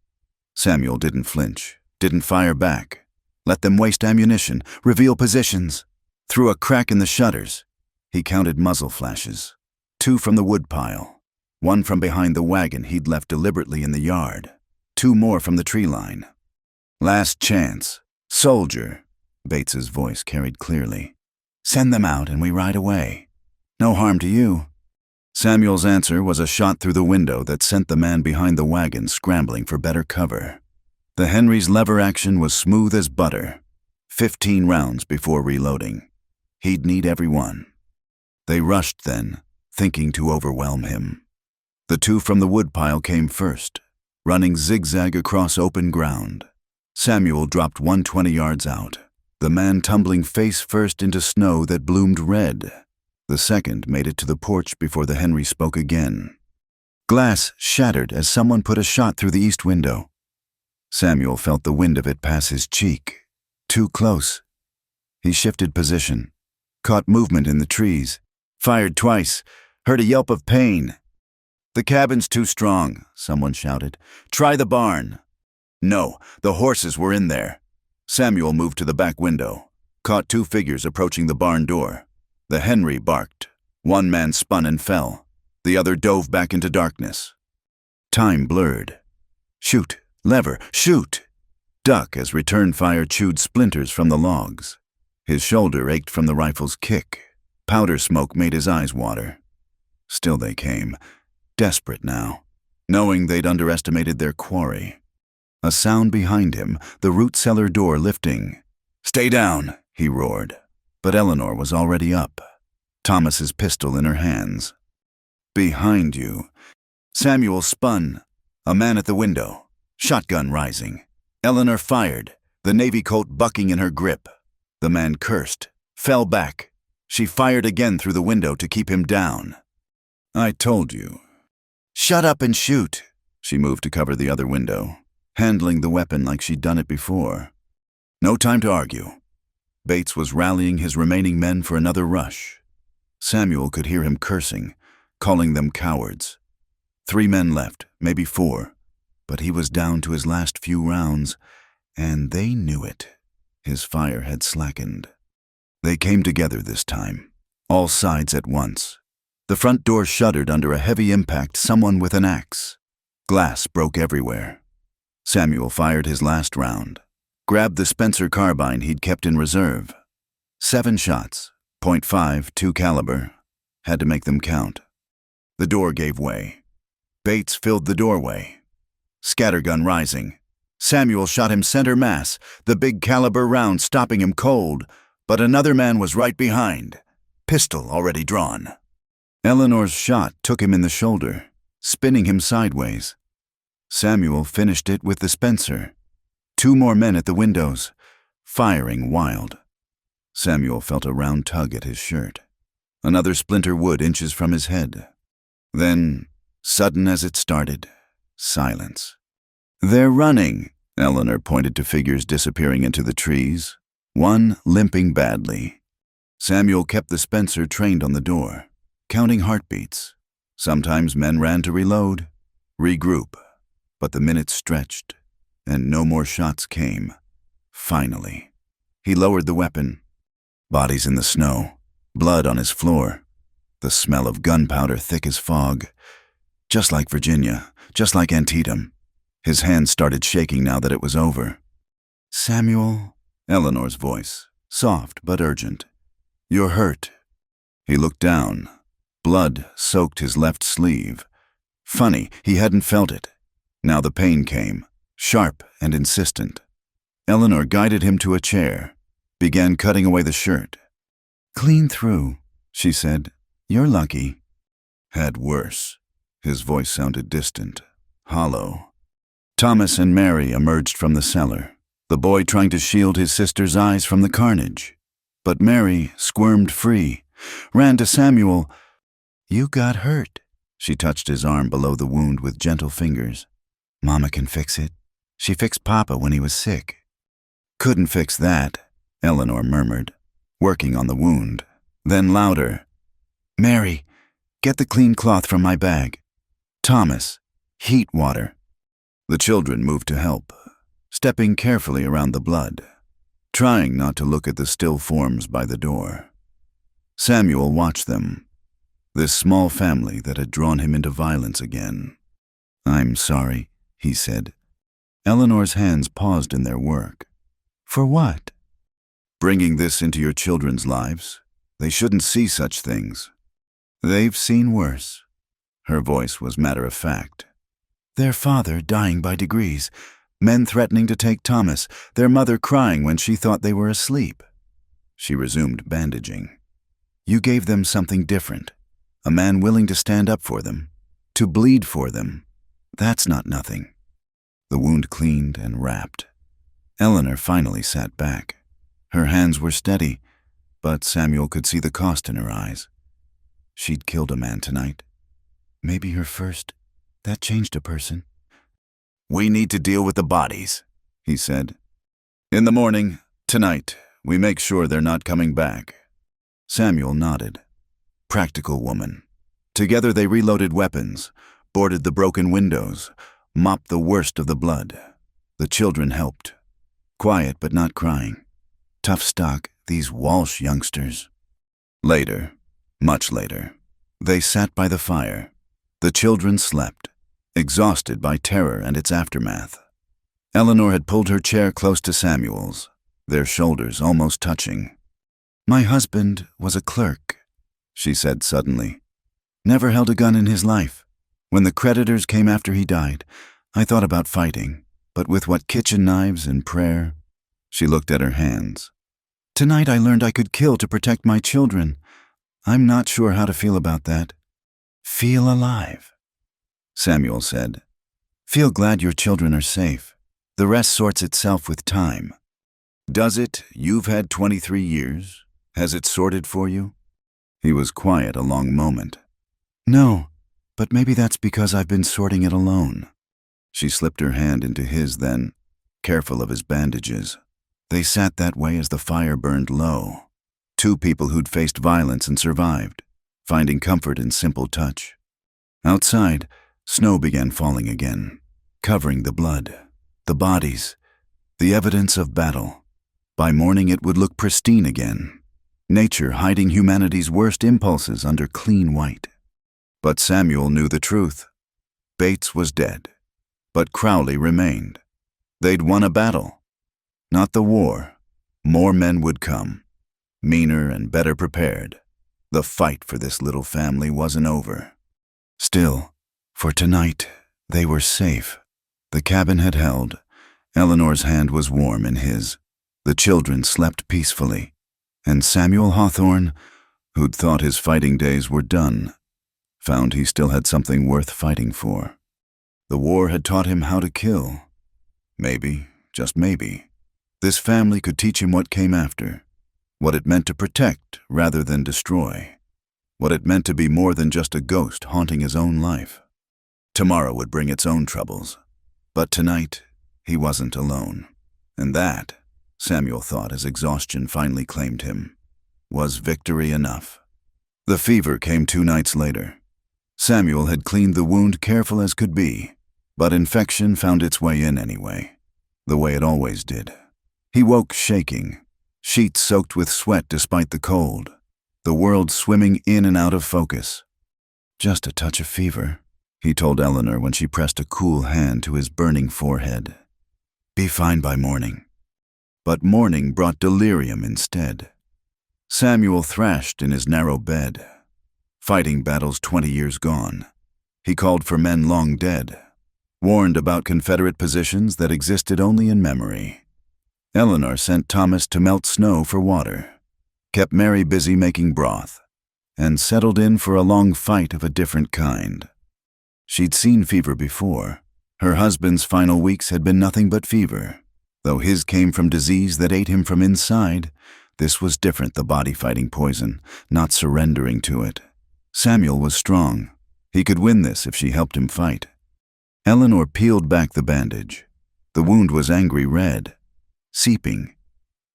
Samuel didn't flinch, didn't fire back. Let them waste ammunition, reveal positions. Through a crack in the shutters, he counted muzzle flashes. 2 from the woodpile, 1 from behind the wagon he'd left deliberately in the yard, 2 more from the tree line. Last chance. Soldier, Bates's voice carried clearly. Send them out and we ride away. No harm to you. Samuel's answer was a shot through the window that sent the man behind the wagon scrambling for better cover. The Henry's lever action was smooth as butter. 15 rounds before reloading. He'd need every one. They rushed then, thinking to overwhelm him. The 2 from the woodpile came first, running zigzag across open ground. Samuel dropped 120 yards out, the man tumbling face first into snow that bloomed red. The second made it to the porch before the Henry spoke again. Glass shattered as someone put a shot through the east window. Samuel felt the wind of it pass his cheek. Too close. He shifted position, caught movement in the trees, fired twice, heard a yelp of pain. The cabin's too strong, someone shouted. Try the barn. No, the horses were in there. Samuel moved to the back window, caught 2 figures approaching the barn door. The Henry barked. 1 man spun and fell. The other dove back into darkness. Time blurred. Shoot, lever, shoot! Duck as return fire chewed splinters from the logs. His shoulder ached from the rifle's kick. Powder smoke made his eyes water. Still they came, desperate now, knowing they'd underestimated their quarry. A sound behind him, the root cellar door lifting. Stay down, he roared. But Eleanor was already up, Thomas's pistol in her hands. Behind you. Samuel spun. A man at the window, shotgun rising. Eleanor fired, the navy coat bucking in her grip. The man cursed, fell back. She fired again through the window to keep him down. I told you. Shut up and shoot. She moved to cover the other window, handling the weapon like she'd done it before. No time to argue. Bates was rallying his remaining men for another rush. Samuel could hear him cursing, calling them cowards. 3 men left, maybe 4, but he was down to his last few rounds, and they knew it. His fire had slackened. They came together this time, all sides at once. The front door shuddered under a heavy impact, someone with an axe. Glass broke everywhere. Samuel fired his last round. Grabbed the Spencer carbine he'd kept in reserve. 7 shots, .5, 2 caliber. Had to make them count. The door gave way. Bates filled the doorway. Scattergun rising. Samuel shot him center mass, the big caliber round stopping him cold, but another man was right behind, pistol already drawn. Eleanor's shot took him in the shoulder. spinning him sideways. Samuel finished it with the Spencer. 2 more men at the windows, firing wild. Samuel felt a round tug at his shirt. Another splinter wood inches from his head. Then, sudden as it started, silence. "They're running," Eleanor pointed to figures disappearing into the trees, one limping badly. Samuel kept the Spencer trained on the door, counting heartbeats. Sometimes men ran to reload, regroup, but the minutes stretched, and no more shots came. Finally, he lowered the weapon. Bodies in the snow, blood on his floor, the smell of gunpowder thick as fog. Just like Virginia, just like Antietam. His hands started shaking now that it was over. "Samuel," Eleanor's voice, soft but urgent. "You're hurt." He looked down. Blood soaked his left sleeve. Funny, he hadn't felt it. Now the pain came, sharp and insistent. Eleanor guided him to a chair, began cutting away the shirt. "Clean through," she said. "You're lucky." "Had worse." His voice sounded distant, hollow. Thomas and Mary emerged from the cellar, the boy trying to shield his sister's eyes from the carnage. But Mary squirmed free, ran to Samuel. "You got hurt." She touched his arm below the wound with gentle fingers. "Mama can fix it. She fixed Papa when he was sick." "Couldn't fix that," Eleanor murmured, working on the wound. Then louder, "Mary, get the clean cloth from my bag. Thomas, heat water." The children moved to help, stepping carefully around the blood, trying not to look at the still forms by the door. Samuel watched them, this small family that had drawn him into violence again. "I'm sorry," he said. Eleanor's hands paused in their work. "For what?" "Bringing this into your children's lives. They shouldn't see such things." "They've seen worse." Her voice was matter-of-fact. "Their father dying by degrees, men threatening to take Thomas, their mother crying when she thought they were asleep." She resumed bandaging. "You gave them something different, a man willing to stand up for them, to bleed for them. That's not nothing." The wound cleaned and wrapped. Eleanor finally sat back. Her hands were steady, but Samuel could see the cost in her eyes. She'd killed a man tonight. Maybe her first. That changed a person. "We need to deal with the bodies," he said. "In the morning, tonight, we make sure they're not coming back." Samuel nodded. Practical woman. Together they reloaded weapons, boarded the broken windows, mopped the worst of the blood. The children helped. Quiet but not crying. Tough stock, these Walsh youngsters. Later, much later, they sat by the fire. The children slept, exhausted by terror and its aftermath. Eleanor had pulled her chair close to Samuel's, their shoulders almost touching. "My husband was a clerk," she said suddenly. "Never held a gun in his life. When the creditors came after he died, I thought about fighting, but with what kitchen knives and prayer." She looked at her hands. "Tonight I learned I could kill to protect my children. I'm not sure how to feel about that." "Feel alive," Samuel said. "Feel glad your children are safe. The rest sorts itself with time." "Does it? You've had 23 years. Has it sorted for you?" He was quiet a long moment. "No, but maybe that's because I've been sorting it alone." She slipped her hand into his then, careful of his bandages. They sat that way as the fire burned low. 2 people who'd faced violence and survived, finding comfort in simple touch. Outside, snow began falling again, covering the blood, the bodies, the evidence of battle. By morning it would look pristine again, nature hiding humanity's worst impulses under clean white. But Samuel knew the truth. Bates was dead, but Crowley remained. They'd won a battle, not the war. More men would come, meaner and better prepared. The fight for this little family wasn't over. Still, for tonight, they were safe. The cabin had held. Eleanor's hand was warm in his. The children slept peacefully. And Samuel Hawthorne, who'd thought his fighting days were done, found he still had something worth fighting for. The war had taught him how to kill. Maybe, just maybe, this family could teach him what came after, what it meant to protect rather than destroy, what it meant to be more than just a ghost haunting his own life. Tomorrow would bring its own troubles, but tonight he wasn't alone. And that, Samuel thought as exhaustion finally claimed him, was victory enough. The fever came 2 nights later. Samuel had cleaned the wound careful as could be, but infection found its way in anyway, the way it always did. He woke shaking, sheets soaked with sweat despite the cold, the world swimming in and out of focus. "Just a touch of fever," he told Eleanor when she pressed a cool hand to his burning forehead. "Be fine by morning." But morning brought delirium instead. Samuel thrashed in his narrow bed, fighting battles 20 years gone. He called for men long dead, warned about Confederate positions that existed only in memory. Eleanor sent Thomas to melt snow for water, kept Mary busy making broth, and settled in for a long fight of a different kind. She'd seen fever before. Her husband's final weeks had been nothing but fever. Though his came from disease that ate him from inside, this was different, the body fighting poison, not surrendering to it. Samuel was strong. He could win this if she helped him fight. Eleanor peeled back the bandage. The wound was angry red, seeping.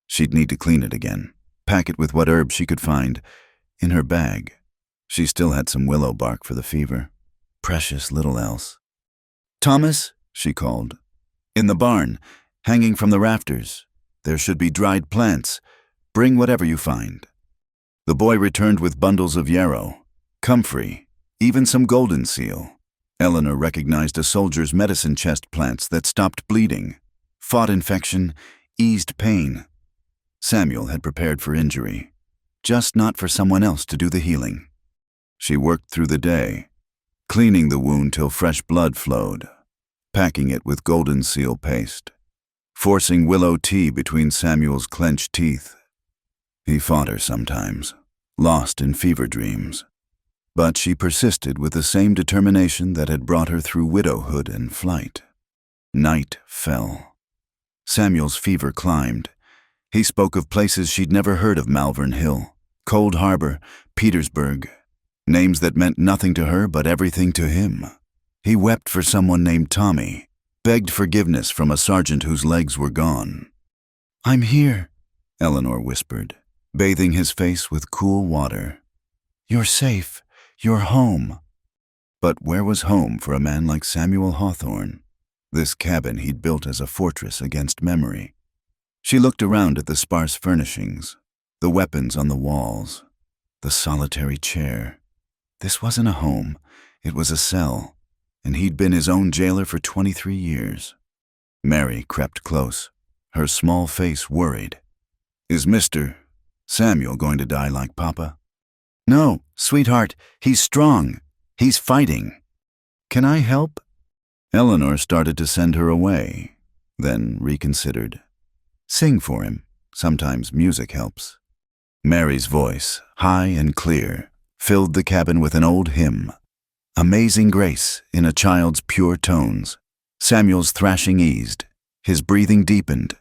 She'd need to clean it again, pack it with what herbs she could find. In her bag, she still had some willow bark for the fever. Precious little else. "Thomas," she called. "In the barn, hanging from the rafters. There should be dried plants. Bring whatever you find." The boy returned with bundles of yarrow, comfrey, even some golden seal. Eleanor recognized a soldier's medicine chest plants that stopped bleeding, fought infection, eased pain. Samuel had prepared for injury, just not for someone else to do the healing. She worked through the day, cleaning the wound till fresh blood flowed, packing it with golden seal paste, forcing willow tea between Samuel's clenched teeth. He fought her sometimes, lost in fever dreams, but she persisted with the same determination that had brought her through widowhood and flight. Night fell. Samuel's fever climbed. He spoke of places she'd never heard of: Malvern Hill, Cold Harbor, Petersburg, names that meant nothing to her but everything to him. He wept for someone named Tommy, begged forgiveness from a sergeant whose legs were gone. "I'm here," Eleanor whispered, bathing his face with cool water. "You're safe. You're home." But where was home for a man like Samuel Hawthorne? This cabin he'd built as a fortress against memory. She looked around at the sparse furnishings, the weapons on the walls, the solitary chair. This wasn't a home, it was a cell, and he'd been his own jailer for 23 years. Mary crept close, her small face worried. "Is Mr. Samuel going to die like Papa?" "No, sweetheart, he's strong. He's fighting." "Can I help?" Eleanor started to send her away, then reconsidered. "Sing for him. Sometimes music helps." Mary's voice, high and clear, filled the cabin with an old hymn. Amazing grace in a child's pure tones. Samuel's thrashing eased. His breathing deepened.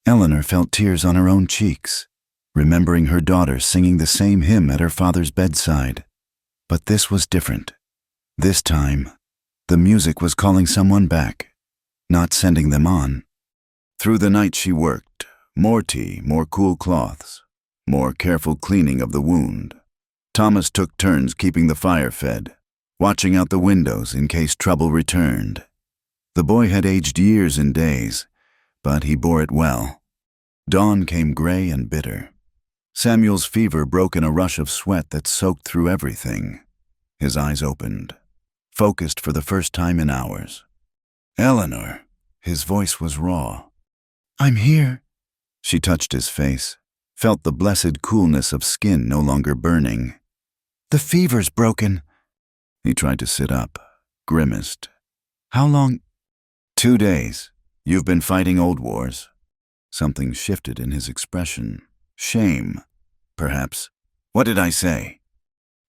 Eleanor felt tears on her own cheeks, remembering her daughter singing the same hymn at her father's bedside. But this was different. This time, the music was calling someone back, not sending them on. Through the night she worked, more tea, more cool cloths, more careful cleaning of the wound. Thomas took turns keeping the fire fed, watching out the windows in case trouble returned. The boy had aged years and days, but he bore it well. Dawn came gray and bitter. Samuel's fever broke in a rush of sweat that soaked through everything. His eyes opened, focused for the first time in hours. "Eleanor," his voice was raw. "I'm here." She touched his face, felt the blessed coolness of skin no longer burning. "The fever's broken." He tried to sit up, grimaced. "How long?" "2 days. You've been fighting old wars." Something shifted in his expression. Shame, perhaps. "What did I say?"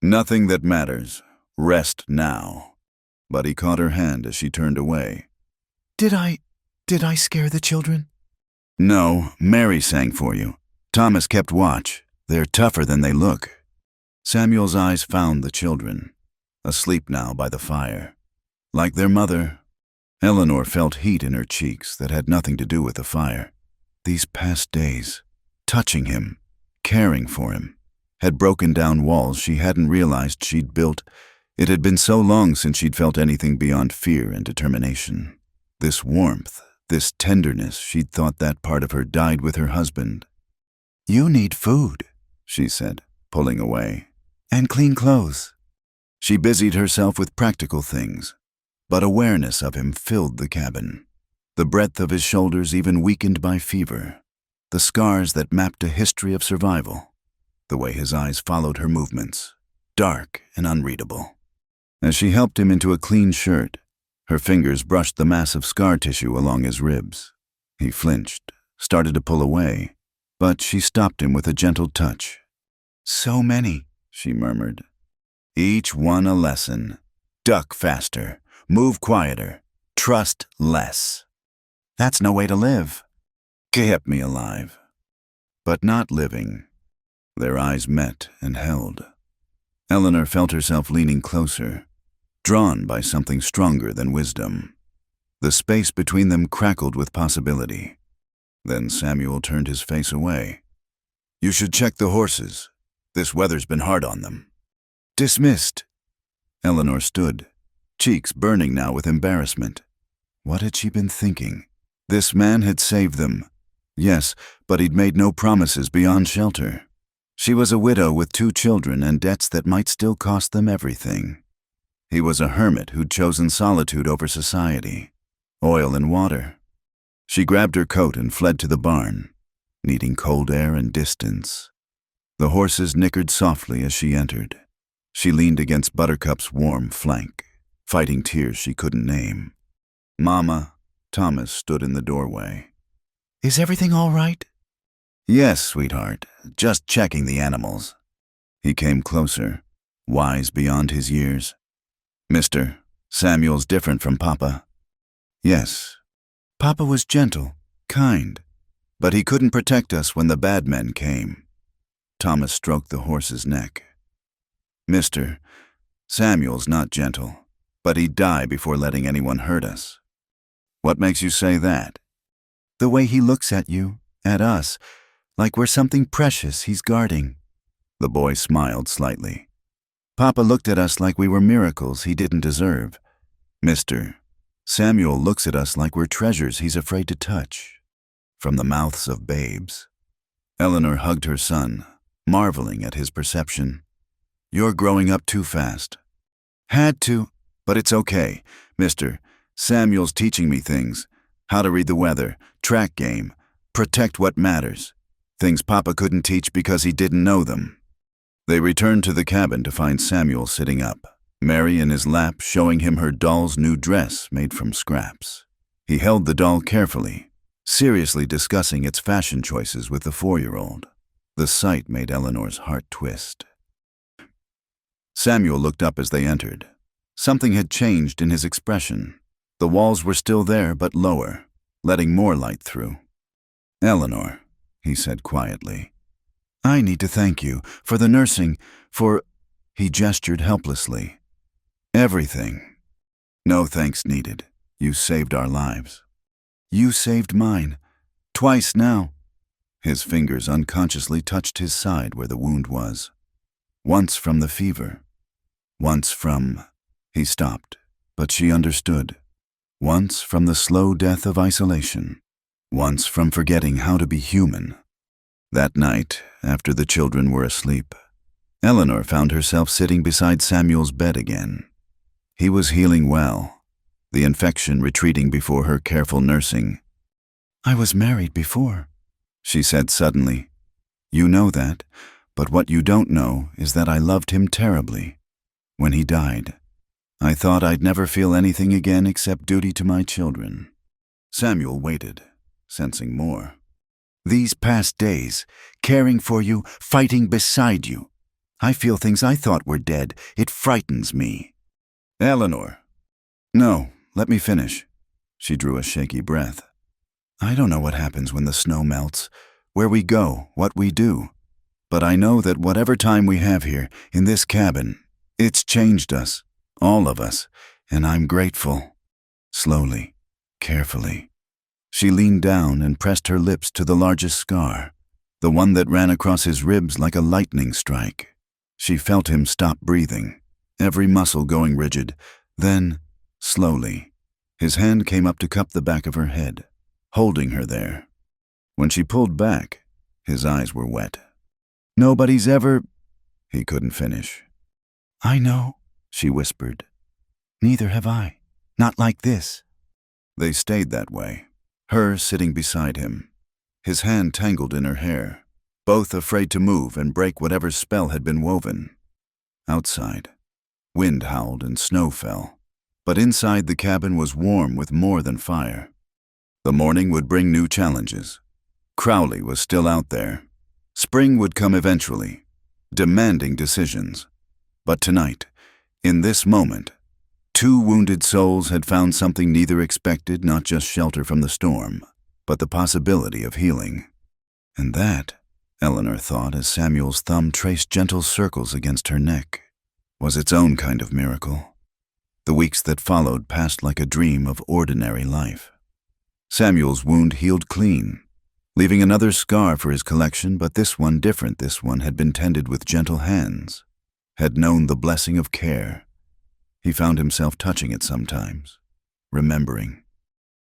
"Nothing that matters. Rest now. But he caught her hand as she turned away. Did I scare the children? No, Mary sang for you. Thomas kept watch. They're tougher than they look. Samuel's eyes found the children, asleep now by the fire. Like their mother, Eleanor felt heat in her cheeks that had nothing to do with the fire. These past days, touching him, caring for him, had broken down walls she hadn't realized she'd built. It had been so long since she'd felt anything beyond fear and determination. This warmth, this tenderness, she'd thought that part of her died with her husband. You need food, she said, pulling away. and clean clothes. She busied herself with practical things, but awareness of him filled the cabin. The breadth of his shoulders even weakened by fever, the scars that mapped a history of survival, the way his eyes followed her movements, dark and unreadable. As she helped him into a clean shirt, her fingers brushed the massive scar tissue along his ribs. He flinched, started to pull away, but she stopped him with a gentle touch. So many, she murmured. Each one a lesson. Duck faster, move quieter, trust less. That's no way to live. Kept me alive, but not living. Their eyes met and held. Eleanor felt herself leaning closer, drawn by something stronger than wisdom. The space between them crackled with possibility. Then Samuel turned his face away. You should check the horses. This weather's been hard on them. Dismissed. Eleanor stood, cheeks burning now with embarrassment. What had she been thinking? This man had saved them. Yes, but he'd made no promises beyond shelter. She was a widow with 2 children and debts that might still cost them everything. He was a hermit who'd chosen solitude over society, oil and water. She grabbed her coat and fled to the barn, needing cold air and distance. The horses nickered softly as she entered. She leaned against Buttercup's warm flank, fighting tears she couldn't name. Mama, Thomas stood in the doorway. Is everything all right? Yes, sweetheart, just checking the animals. He came closer, wise beyond his years. Mister, Samuel's different from Papa. Yes, Papa was gentle, kind, but he couldn't protect us when the bad men came. Thomas stroked the horse's neck. Mister, Samuel's not gentle, but he'd die before letting anyone hurt us. What makes you say that? The way he looks at you, at us, like we're something precious he's guarding. The boy smiled slightly. Papa looked at us like we were miracles he didn't deserve. Mister, Samuel looks at us like we're treasures he's afraid to touch. From the mouths of babes. Eleanor hugged her son, marveling at his perception. You're growing up too fast. Had to, but it's okay, Mister. Samuel's teaching me things. How to read the weather, track game, protect what matters. Things Papa couldn't teach because he didn't know them. They returned to the cabin to find Samuel sitting up, Mary in his lap showing him her doll's new dress made from scraps. He held the doll carefully, seriously discussing its fashion choices with the 4-year-old. The sight made Eleanor's heart twist. Samuel looked up as they entered. Something had changed in his expression. The walls were still there, but lower, letting more light through. Eleanor, he said quietly, I need to thank you for the nursing, for... He gestured helplessly. Everything. No thanks needed. You saved our lives. You saved mine. Twice now. His fingers unconsciously touched his side where the wound was. Once from the fever. Once from... He stopped, but she understood. Once from the slow death of isolation. Once from forgetting how to be human. That night, after the children were asleep, Eleanor found herself sitting beside Samuel's bed again. He was healing well, the infection retreating before her careful nursing. I was married before, she said suddenly. You know that, but what you don't know is that I loved him terribly. When he died, I thought I'd never feel anything again except duty to my children. Samuel waited, sensing more. These past days, caring for you, fighting beside you. I feel things I thought were dead. It frightens me. Eleanor. No, let me finish. She drew a shaky breath. I don't know what happens when the snow melts, where we go, what we do. But I know that whatever time we have here, in this cabin, it's changed us, all of us, and I'm grateful. Slowly, carefully, she leaned down and pressed her lips to the largest scar, the one that ran across his ribs like a lightning strike. She felt him stop breathing, every muscle going rigid. Then, slowly, his hand came up to cup the back of her head, holding her there. When she pulled back, his eyes were wet. Nobody's ever... He couldn't finish. I know, she whispered. Neither have I. Not like this. They stayed that way, her sitting beside him, his hand tangled in her hair, both afraid to move and break whatever spell had been woven. Outside, wind howled and snow fell, but inside the cabin was warm with more than fire. The morning would bring new challenges. Crowley was still out there. Spring would come eventually, demanding decisions. But tonight, in this moment, two wounded souls had found something neither expected, not just shelter from the storm, but the possibility of healing. And that, Eleanor thought as Samuel's thumb traced gentle circles against her neck, was its own kind of miracle. The weeks that followed passed like a dream of ordinary life. Samuel's wound healed clean, leaving another scar for his collection, but this one different. This one had been tended with gentle hands, had known the blessing of care. He found himself touching it sometimes, remembering.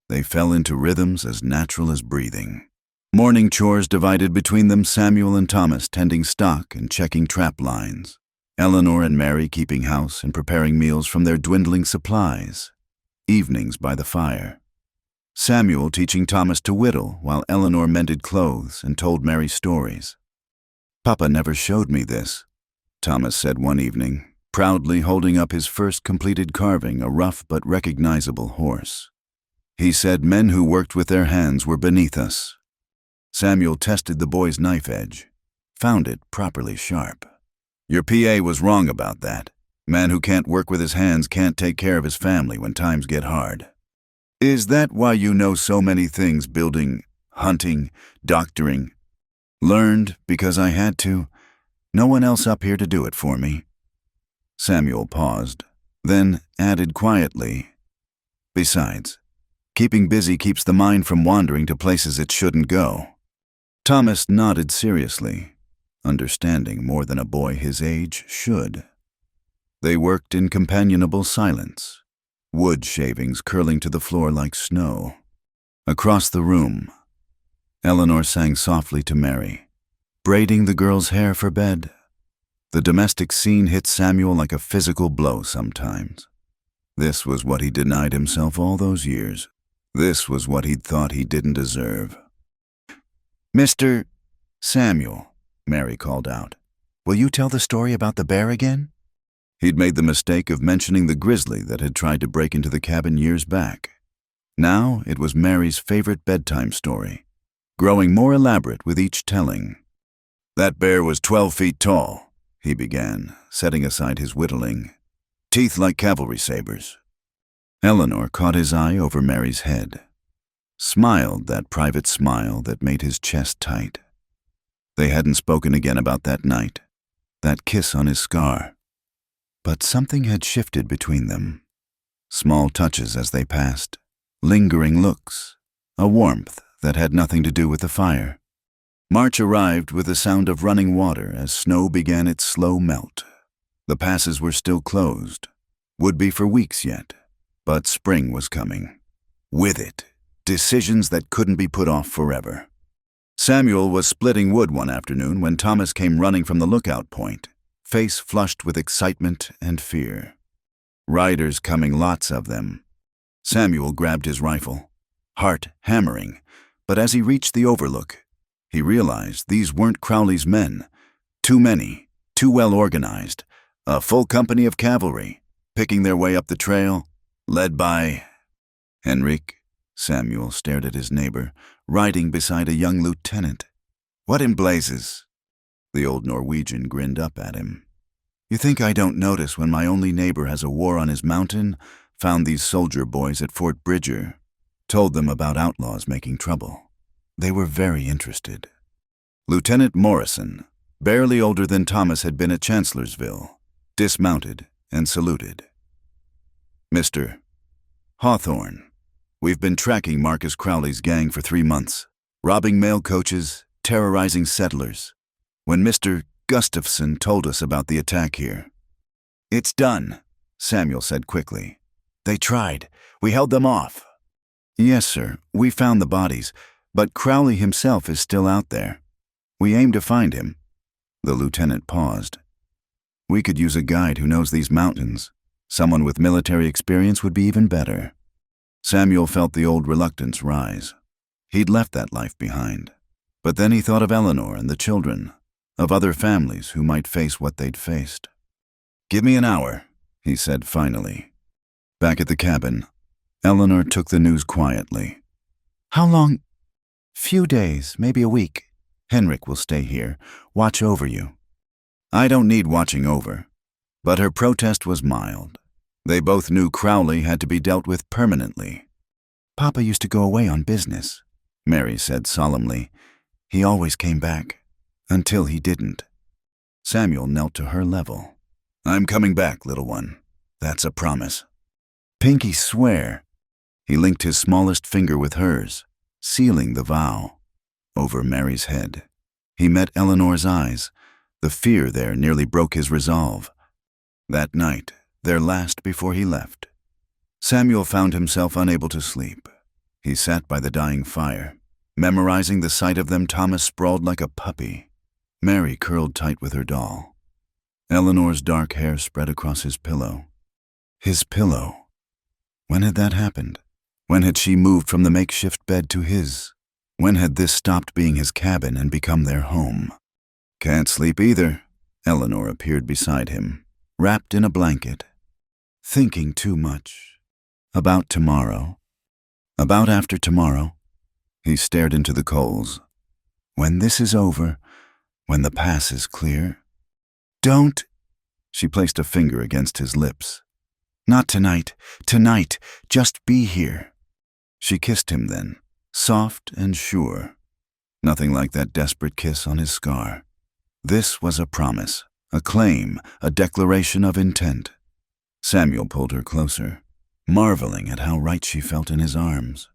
They fell into rhythms as natural as breathing. Morning chores divided between them, Samuel and Thomas tending stock and checking trap lines, Eleanor and Mary keeping house and preparing meals from their dwindling supplies, evenings by the fire. Samuel teaching Thomas to whittle while Eleanor mended clothes and told Mary stories. "Papa never showed me this," Thomas said one evening, proudly holding up his first completed carving, a rough but recognizable horse. "He said men who worked with their hands were beneath us." Samuel tested the boy's knife edge, found it properly sharp. "Your PA was wrong about that. Man who can't work with his hands can't take care of his family when times get hard." "Is that why you know so many things, building, hunting, doctoring?" "Learned because I had to. No one else up here to do it for me." Samuel paused, then added quietly, "Besides, keeping busy keeps the mind from wandering to places it shouldn't go." Thomas nodded seriously, understanding more than a boy his age should. They worked in companionable silence, wood shavings curling to the floor like snow. Across the room, Eleanor sang softly to Mary, braiding the girl's hair for bed. The domestic scene hit Samuel like a physical blow sometimes. This was what he denied himself all those years. This was what he'd thought he didn't deserve. "Mr. Samuel," Mary called out, "will you tell the story about the bear again?" He'd made the mistake of mentioning the grizzly that had tried to break into the cabin years back. Now it was Mary's favorite bedtime story, growing more elaborate with each telling. "That bear was 12 feet tall," he began, setting aside his whittling. "Teeth like cavalry sabers." Eleanor caught his eye over Mary's head, smiled that private smile that made his chest tight. They hadn't spoken again about that night, that kiss on his scar. But something had shifted between them. Small touches as they passed, lingering looks, a warmth that had nothing to do with the fire. March arrived with the sound of running water as snow began its slow melt. The passes were still closed, would be for weeks yet, but spring was coming. With it, decisions that couldn't be put off forever. Samuel was splitting wood one afternoon when Thomas came running from the lookout point, face flushed with excitement and fear. Riders coming, lots of them. Samuel grabbed his rifle, heart hammering, but as he reached the overlook, he realized these weren't Crowley's men. Too many, too well organized, a full company of cavalry, picking their way up the trail, led by Henrik. Samuel stared at his neighbor, riding beside a young lieutenant. "What in blazes?" The old Norwegian grinned up at him. You think I don't notice when my only neighbor has a war on his mountain? Found these soldier boys at Fort Bridger. Told them about outlaws making trouble. They were very interested. Lieutenant Morrison, barely older than Thomas had been at Chancellorsville, dismounted and saluted. Mr. Hawthorne, we've been tracking Marcus Crowley's gang for 3 months, robbing mail coaches, terrorizing settlers. When Mr. Gustafson told us about the attack here. It's done, Samuel said quickly. They tried. We held them off. Yes, sir. We found the bodies, but Crowley himself is still out there. We aim to find him. The lieutenant paused. We could use a guide who knows these mountains. Someone with military experience would be even better. Samuel felt the old reluctance rise. He'd left that life behind. But then he thought of Eleanor and the children, of other families who might face what they'd faced. Give me an hour, he said finally. Back at the cabin, Eleanor took the news quietly. How long? Few days, maybe a week. Henrik will stay here, watch over you. I don't need watching over. But her protest was mild. They both knew Crowley had to be dealt with permanently. Papa used to go away on business, Mary said solemnly. He always came back. Until he didn't. Samuel knelt to her level. I'm coming back, little one. That's a promise. Pinky swear. He linked his smallest finger with hers, sealing the vow. Over Mary's head. He met Eleanor's eyes. The fear there nearly broke his resolve. That night, their last before he left, Samuel found himself unable to sleep. He sat by the dying fire, memorizing the sight of them. Thomas sprawled like a puppy. Mary curled tight with her doll. Eleanor's dark hair spread across his pillow. His pillow. When had that happened? When had she moved from the makeshift bed to his? When had this stopped being his cabin and become their home? Can't sleep either. Eleanor appeared beside him, wrapped in a blanket. Thinking too much. About tomorrow. About after tomorrow. He stared into the coals. When this is over, when the pass is clear. Don't. She placed a finger against his lips. Not tonight. Tonight. Just be here. She kissed him then, soft and sure. Nothing like that desperate kiss on his scar. This was a promise, a claim, a declaration of intent. Samuel pulled her closer, marveling at how right she felt in his arms.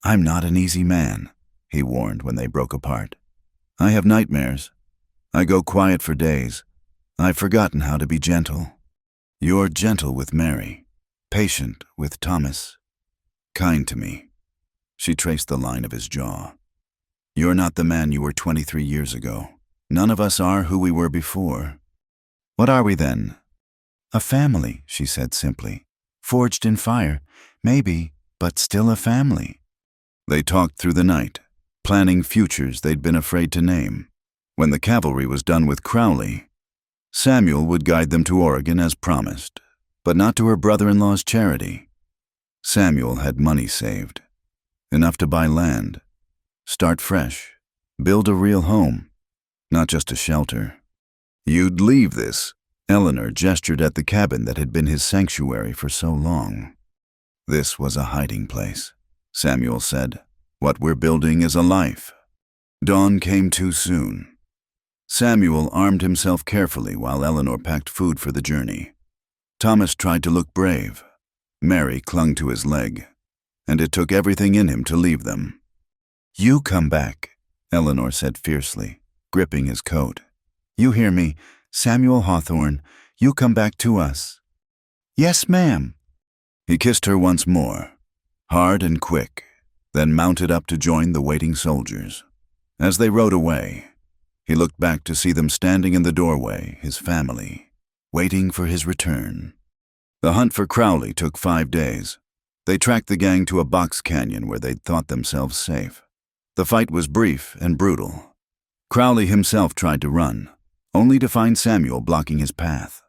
I'm not an easy man, he warned when they broke apart. I have nightmares. I go quiet for days. I've forgotten how to be gentle. You're gentle with Mary, patient with Thomas, kind to me. She traced the line of his jaw. You're not the man you were 23 years ago. None of us are who we were before. What are we then? A family, she said simply. Forged in fire, maybe, but still a family. They talked through the night, planning futures they'd been afraid to name. When the cavalry was done with Crowley, Samuel would guide them to Oregon as promised, but not to her brother-in-law's charity. Samuel had money saved, enough to buy land, start fresh, build a real home, not just a shelter. You'd leave this, Eleanor gestured at the cabin that had been his sanctuary for so long. This was a hiding place, Samuel said. What we're building is a life. Dawn came too soon. Samuel armed himself carefully while Eleanor packed food for the journey. Thomas tried to look brave. Mary clung to his leg, and it took everything in him to leave them. You come back, Eleanor said fiercely, gripping his coat. You hear me, Samuel Hawthorne. You come back to us. Yes, ma'am. He kissed her once more, hard and quick, then mounted up to join the waiting soldiers. As they rode away, he looked back to see them standing in the doorway, his family, waiting for his return. The hunt for Crowley took 5 days. They tracked the gang to a box canyon where they'd thought themselves safe. The fight was brief and brutal. Crowley himself tried to run, only to find Samuel blocking his path.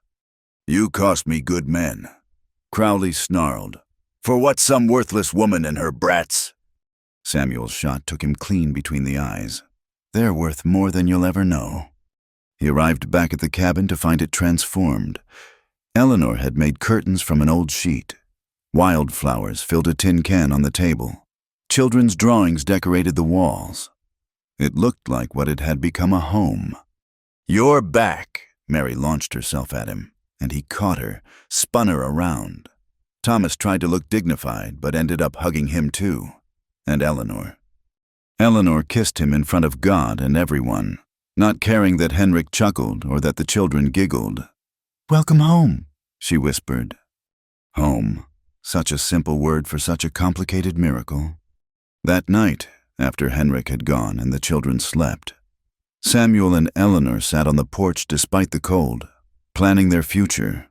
You cost me good men, Crowley snarled. For what, some worthless woman and her brats? Samuel's shot took him clean between the eyes. They're worth more than you'll ever know. He arrived back at the cabin to find it transformed. Eleanor had made curtains from an old sheet. Wildflowers filled a tin can on the table. Children's drawings decorated the walls. It looked like what it had become a home. "You're back," Mary launched herself at him, and he caught her, spun her around. Thomas tried to look dignified, but ended up hugging him too, and Eleanor. Eleanor kissed him in front of God and everyone, not caring that Henrik chuckled or that the children giggled. "Welcome home," she whispered. Home, such a simple word for such a complicated miracle. That night, after Henrik had gone and the children slept, Samuel and Eleanor sat on the porch despite the cold, planning their future.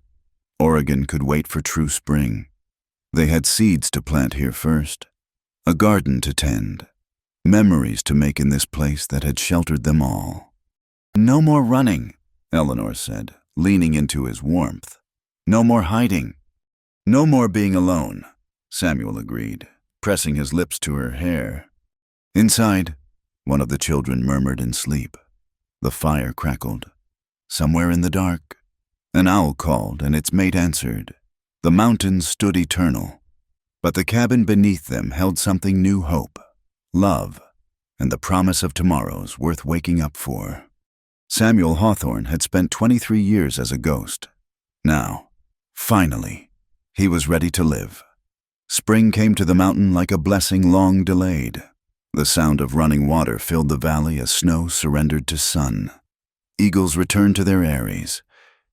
Oregon could wait for true spring. They had seeds to plant here first, a garden to tend, memories to make in this place that had sheltered them all. "No more running," Eleanor said, leaning into his warmth. "No more hiding." "No more being alone," Samuel agreed, pressing his lips to her hair. Inside, one of the children murmured in sleep. The fire crackled. Somewhere in the dark, an owl called and its mate answered. The mountains stood eternal, but the cabin beneath them held something new: hope, love, and the promise of tomorrows worth waking up for. Samuel Hawthorne had spent 23 years as a ghost. Now, finally, he was ready to live. Spring came to the mountain like a blessing long delayed. The sound of running water filled the valley as snow surrendered to sun. Eagles returned to their eyries,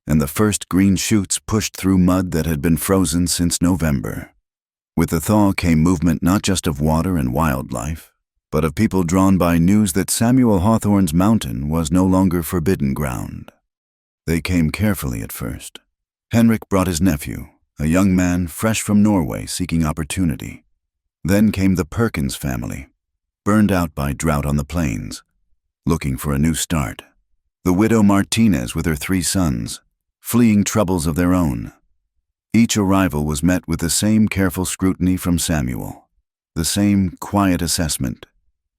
and the first green shoots pushed through mud that had been frozen since November. With the thaw came movement not just of water and wildlife, but of people drawn by news that Samuel Hawthorne's mountain was no longer forbidden ground. They came carefully at first. Henrik brought his nephew, a young man fresh from Norway seeking opportunity. Then came the Perkins family, burned out by drought on the plains, looking for a new start. The widow Martinez with her 3 sons, fleeing troubles of their own. Each arrival was met with the same careful scrutiny from Samuel, the same quiet assessment,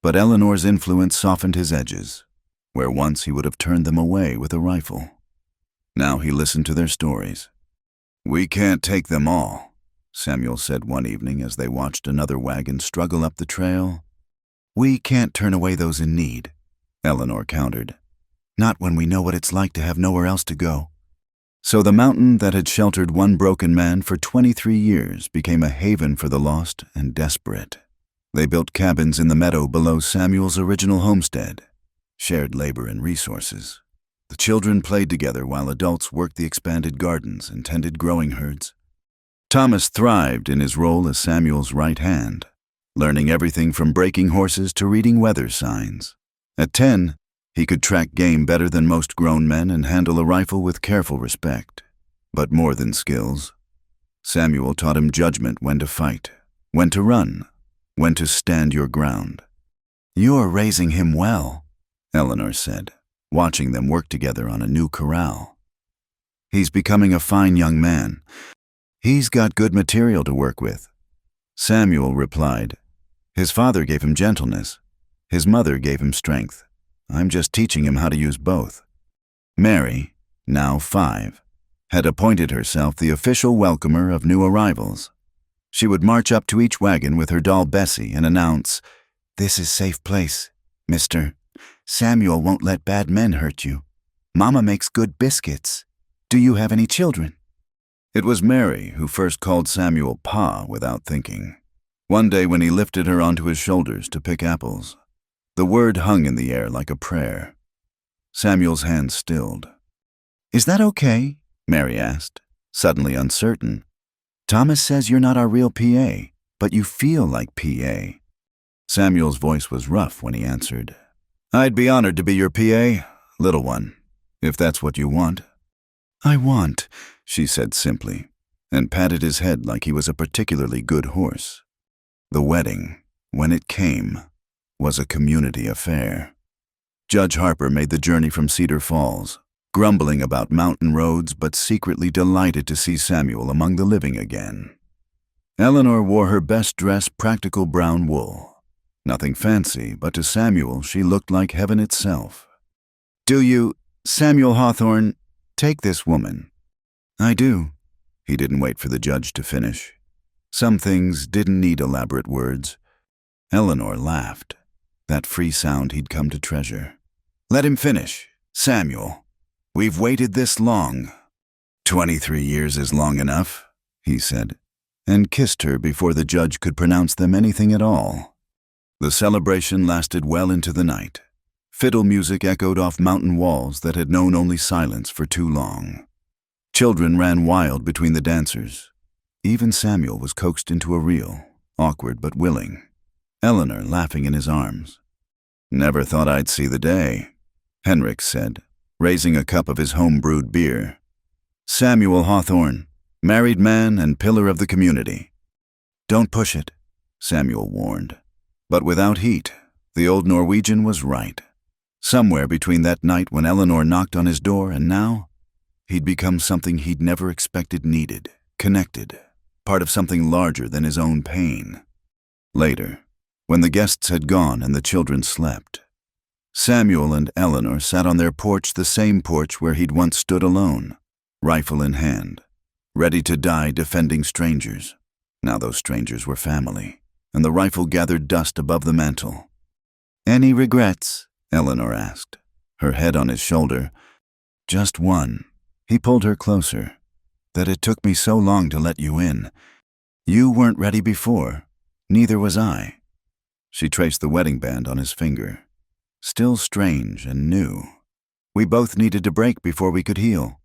but Eleanor's influence softened his edges, where once he would have turned them away with a rifle. Now he listened to their stories. "We can't take them all," Samuel said one evening as they watched another wagon struggle up the trail. "We can't turn away those in need," Eleanor countered. "Not when we know what it's like to have nowhere else to go." So the mountain that had sheltered one broken man for 23 years became a haven for the lost and desperate. They built cabins in the meadow below Samuel's original homestead, shared labor and resources. The children played together while adults worked the expanded gardens and tended growing herds. Thomas thrived in his role as Samuel's right hand, learning everything from breaking horses to reading weather signs. At 10, he could track game better than most grown men and handle a rifle with careful respect. But more than skills, Samuel taught him judgment: when to fight, when to run, when to stand your ground. "You're raising him well," Eleanor said, watching them work together on a new corral. "He's becoming a fine young man. He's got good material to work with." Samuel replied, "His father gave him gentleness. His mother gave him strength. I'm just teaching him how to use both." Mary, now 5, had appointed herself the official welcomer of new arrivals. She would march up to each wagon with her doll Bessie and announce, "This is safe place, mister. Samuel won't let bad men hurt you. Mama makes good biscuits. Do you have any children?" It was Mary who first called Samuel Pa without thinking. One day when he lifted her onto his shoulders to pick apples, the word hung in the air like a prayer. Samuel's hand stilled. "Is that okay?" Mary asked, suddenly uncertain. "Thomas says you're not our real PA, but you feel like PA." Samuel's voice was rough when he answered, "I'd be honored to be your PA, little one, if that's what you want." "I want," she said simply, and patted his head like he was a particularly good horse. The wedding, when it came, was a community affair. Judge Harper made the journey from Cedar Falls, grumbling about mountain roads but secretly delighted to see Samuel among the living again. Eleanor wore her best dress, practical brown wool. Nothing fancy, but to Samuel she looked like heaven itself. "Do you," Samuel Hawthorne, take this woman." "I do." He didn't wait for the judge to finish. Some things didn't need elaborate words. Eleanor laughed, that free sound he'd come to treasure. "Let him finish. Samuel, we've waited this long." 23 years is long enough," he said, and kissed her before the judge could pronounce them anything at all. The celebration lasted well into the night. Fiddle music echoed off mountain walls that had known only silence for too long. Children ran wild between the dancers. Even Samuel was coaxed into a reel, awkward but willing, Eleanor laughing in his arms. "Never thought I'd see the day," Henrik said, raising a cup of his home-brewed beer. "Samuel Hawthorne, married man and pillar of the community." "Don't push it," Samuel warned. But without heat, the old Norwegian was right. Somewhere between that night when Eleanor knocked on his door and now, he'd become something he'd never expected needed, connected, part of something larger than his own pain. Later, when the guests had gone and the children slept, Samuel and Eleanor sat on their porch, the same porch where he'd once stood alone, rifle in hand, ready to die defending strangers. Now those strangers were family, and the rifle gathered dust above the mantel. "Any regrets?" Eleanor asked, her head on his shoulder. "Just one." He pulled her closer. "That it took me so long to let you in. You weren't ready before. Neither was I." She traced the wedding band on his finger. Still strange and new. "We both needed to break before we could heal."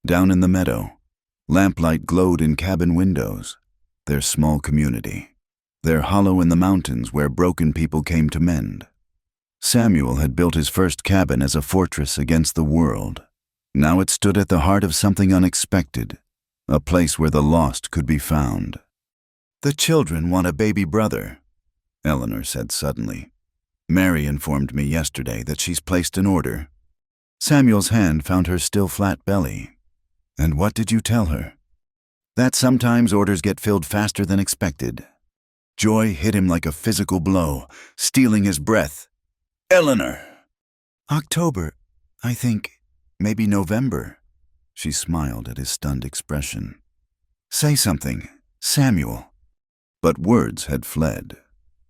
Down in the meadow, lamplight glowed in cabin windows, their small community, their hollow in the mountains where broken people came to mend. Samuel had built his first cabin as a fortress against the world. Now it stood at the heart of something unexpected, a place where the lost could be found. "The children want a baby brother," Eleanor said suddenly. "Mary informed me yesterday that she's placed an order." Samuel's hand found her still flat belly. "And what did you tell her?" "That sometimes orders get filled faster than expected." Joy hit him like a physical blow, stealing his breath. "Eleanor!" "October, I think. Maybe November." She smiled at his stunned expression. "Say something, Samuel." But words had fled.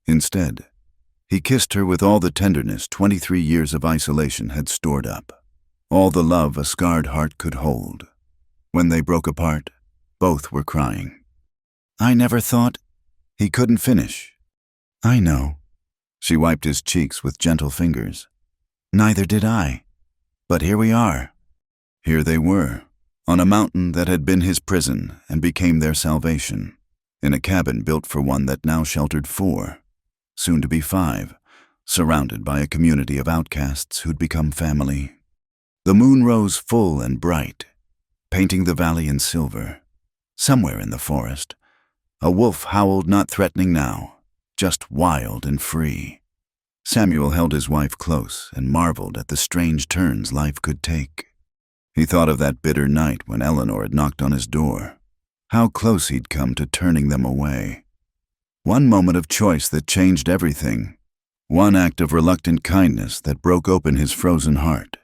Instead, he kissed her with all the tenderness 23 years of isolation had stored up, all the love a scarred heart could hold. When they broke apart, both were crying. "I never thought—" He couldn't finish. "I know." She wiped his cheeks with gentle fingers. "Neither did I. But here we are." Here they were, on a mountain that had been his prison and became their salvation, in a cabin built for one that now sheltered 4, soon to be 5, surrounded by a community of outcasts who'd become family. The moon rose full and bright, painting the valley in silver. Somewhere in the forest, a wolf howled, not threatening now, just wild and free. Samuel held his wife close and marveled at the strange turns life could take. He thought of that bitter night when Eleanor had knocked on his door, how close he'd come to turning them away. One moment of choice that changed everything, one act of reluctant kindness that broke open his frozen heart.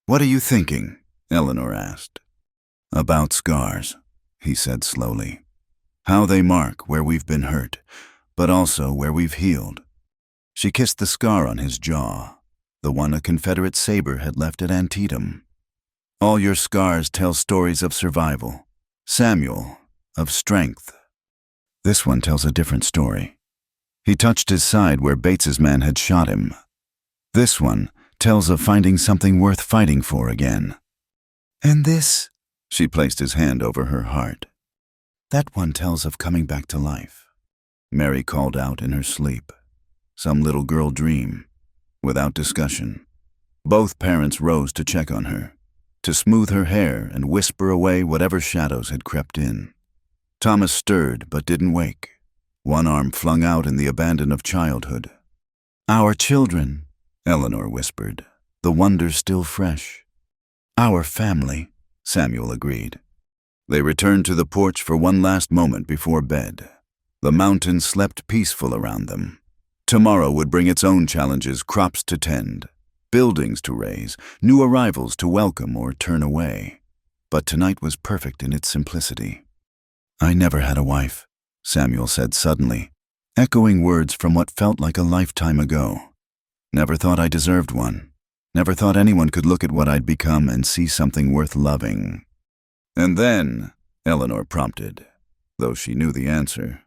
"What are you thinking?" Eleanor asked. "About scars," he said slowly. "How they mark where we've been hurt, but also where we've healed." She kissed the scar on his jaw, the one a Confederate saber had left at Antietam. "All your scars tell stories of survival, Samuel, of strength. This one tells a different story." He touched his side where Bates's man had shot him. "This one tells of finding something worth fighting for again." "And this?" She placed his hand over her heart. "That one tells of coming back to life." Mary called out in her sleep. Some little girl dream, without discussion. Both parents rose to check on her, to smooth her hair and whisper away whatever shadows had crept in. Thomas stirred but didn't wake, one arm flung out in the abandon of childhood. "Our children," Eleanor whispered, the wonder still fresh. "Our family," Samuel agreed. They returned to the porch for one last moment before bed. The mountains slept peaceful around them. Tomorrow would bring its own challenges, crops to tend, buildings to raise, new arrivals to welcome or turn away. But tonight was perfect in its simplicity. I never had a wife, Samuel said suddenly, echoing words from what felt like a lifetime ago. Never thought I deserved one. Never thought anyone could look at what I'd become and see something worth loving. And then, Eleanor prompted, though she knew the answer.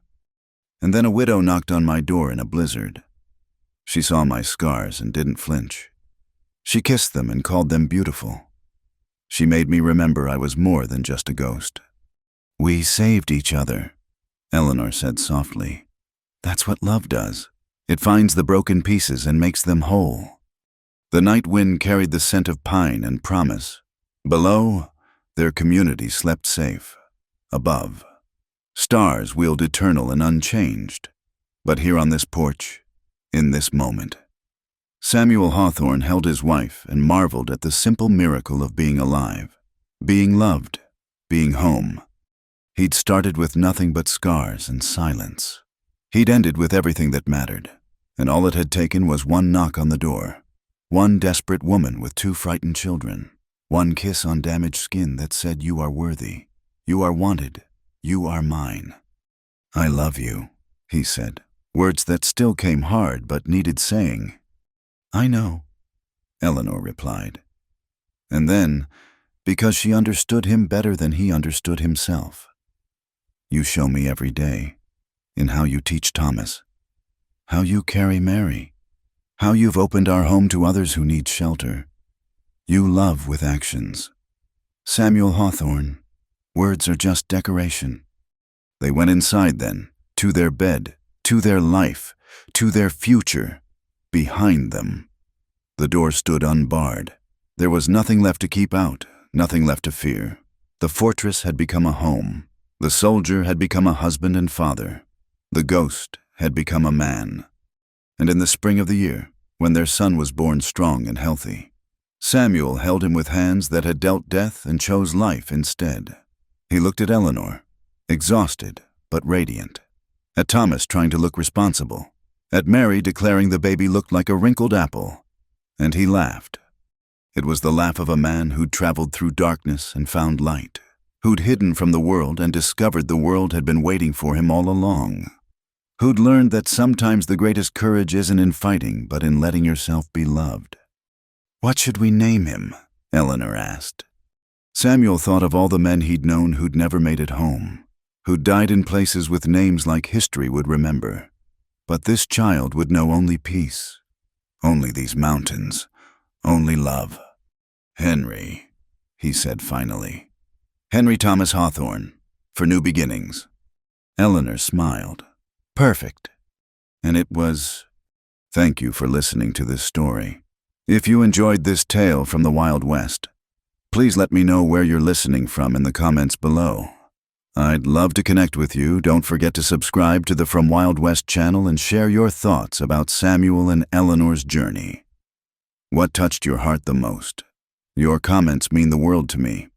And then a widow knocked on my door in a blizzard. She saw my scars and didn't flinch. She kissed them and called them beautiful. She made me remember I was more than just a ghost. We saved each other, Eleanor said softly. That's what love does. It finds the broken pieces and makes them whole. The night wind carried the scent of pine and promise. Below, their community slept safe. Above, stars wheeled eternal and unchanged. But here on this porch, in this moment, Samuel Hawthorne held his wife and marveled at the simple miracle of being alive, being loved, being home. He'd started with nothing but scars and silence. He'd ended with everything that mattered, and all it had taken was one knock on the door. One desperate woman with 2 frightened children. One kiss on damaged skin that said, "You are worthy. You are wanted. You are mine." "I love you," he said, words that still came hard but needed saying. "I know," Eleanor replied. And then, because she understood him better than he understood himself, "You show me every day, in how you teach Thomas, how you carry Mary, how you've opened our home to others who need shelter. You love with actions. Samuel Hawthorne, words are just decoration." They went inside then, to their bed, to their life, to their future, behind them. The door stood unbarred. There was nothing left to keep out, nothing left to fear. The fortress had become a home. The soldier had become a husband and father. The ghost had become a man. And in the spring of the year, when their son was born strong and healthy, Samuel held him with hands that had dealt death and chose life instead. He looked at Eleanor, exhausted but radiant. At Thomas trying to look responsible. At Mary declaring the baby looked like a wrinkled apple. And he laughed. It was the laugh of a man who'd traveled through darkness and found light, who'd hidden from the world and discovered the world had been waiting for him all along, who'd learned that sometimes the greatest courage isn't in fighting but in letting yourself be loved. "What should we name him?" Eleanor asked. Samuel thought of all the men he'd known who'd never made it home, who'd died in places with names like history would remember. But this child would know only peace, only these mountains, only love. "Henry," he said finally. "Henry Thomas Hawthorne, for new beginnings." Eleanor smiled. Perfect. And it was. Thank you for listening to this story. If you enjoyed this tale from the Wild West, please let me know where you're listening from in the comments below. I'd love to connect with you. Don't forget to subscribe to the From Wild West channel and share your thoughts about Samuel and Eleanor's journey. What touched your heart the most? Your comments mean the world to me.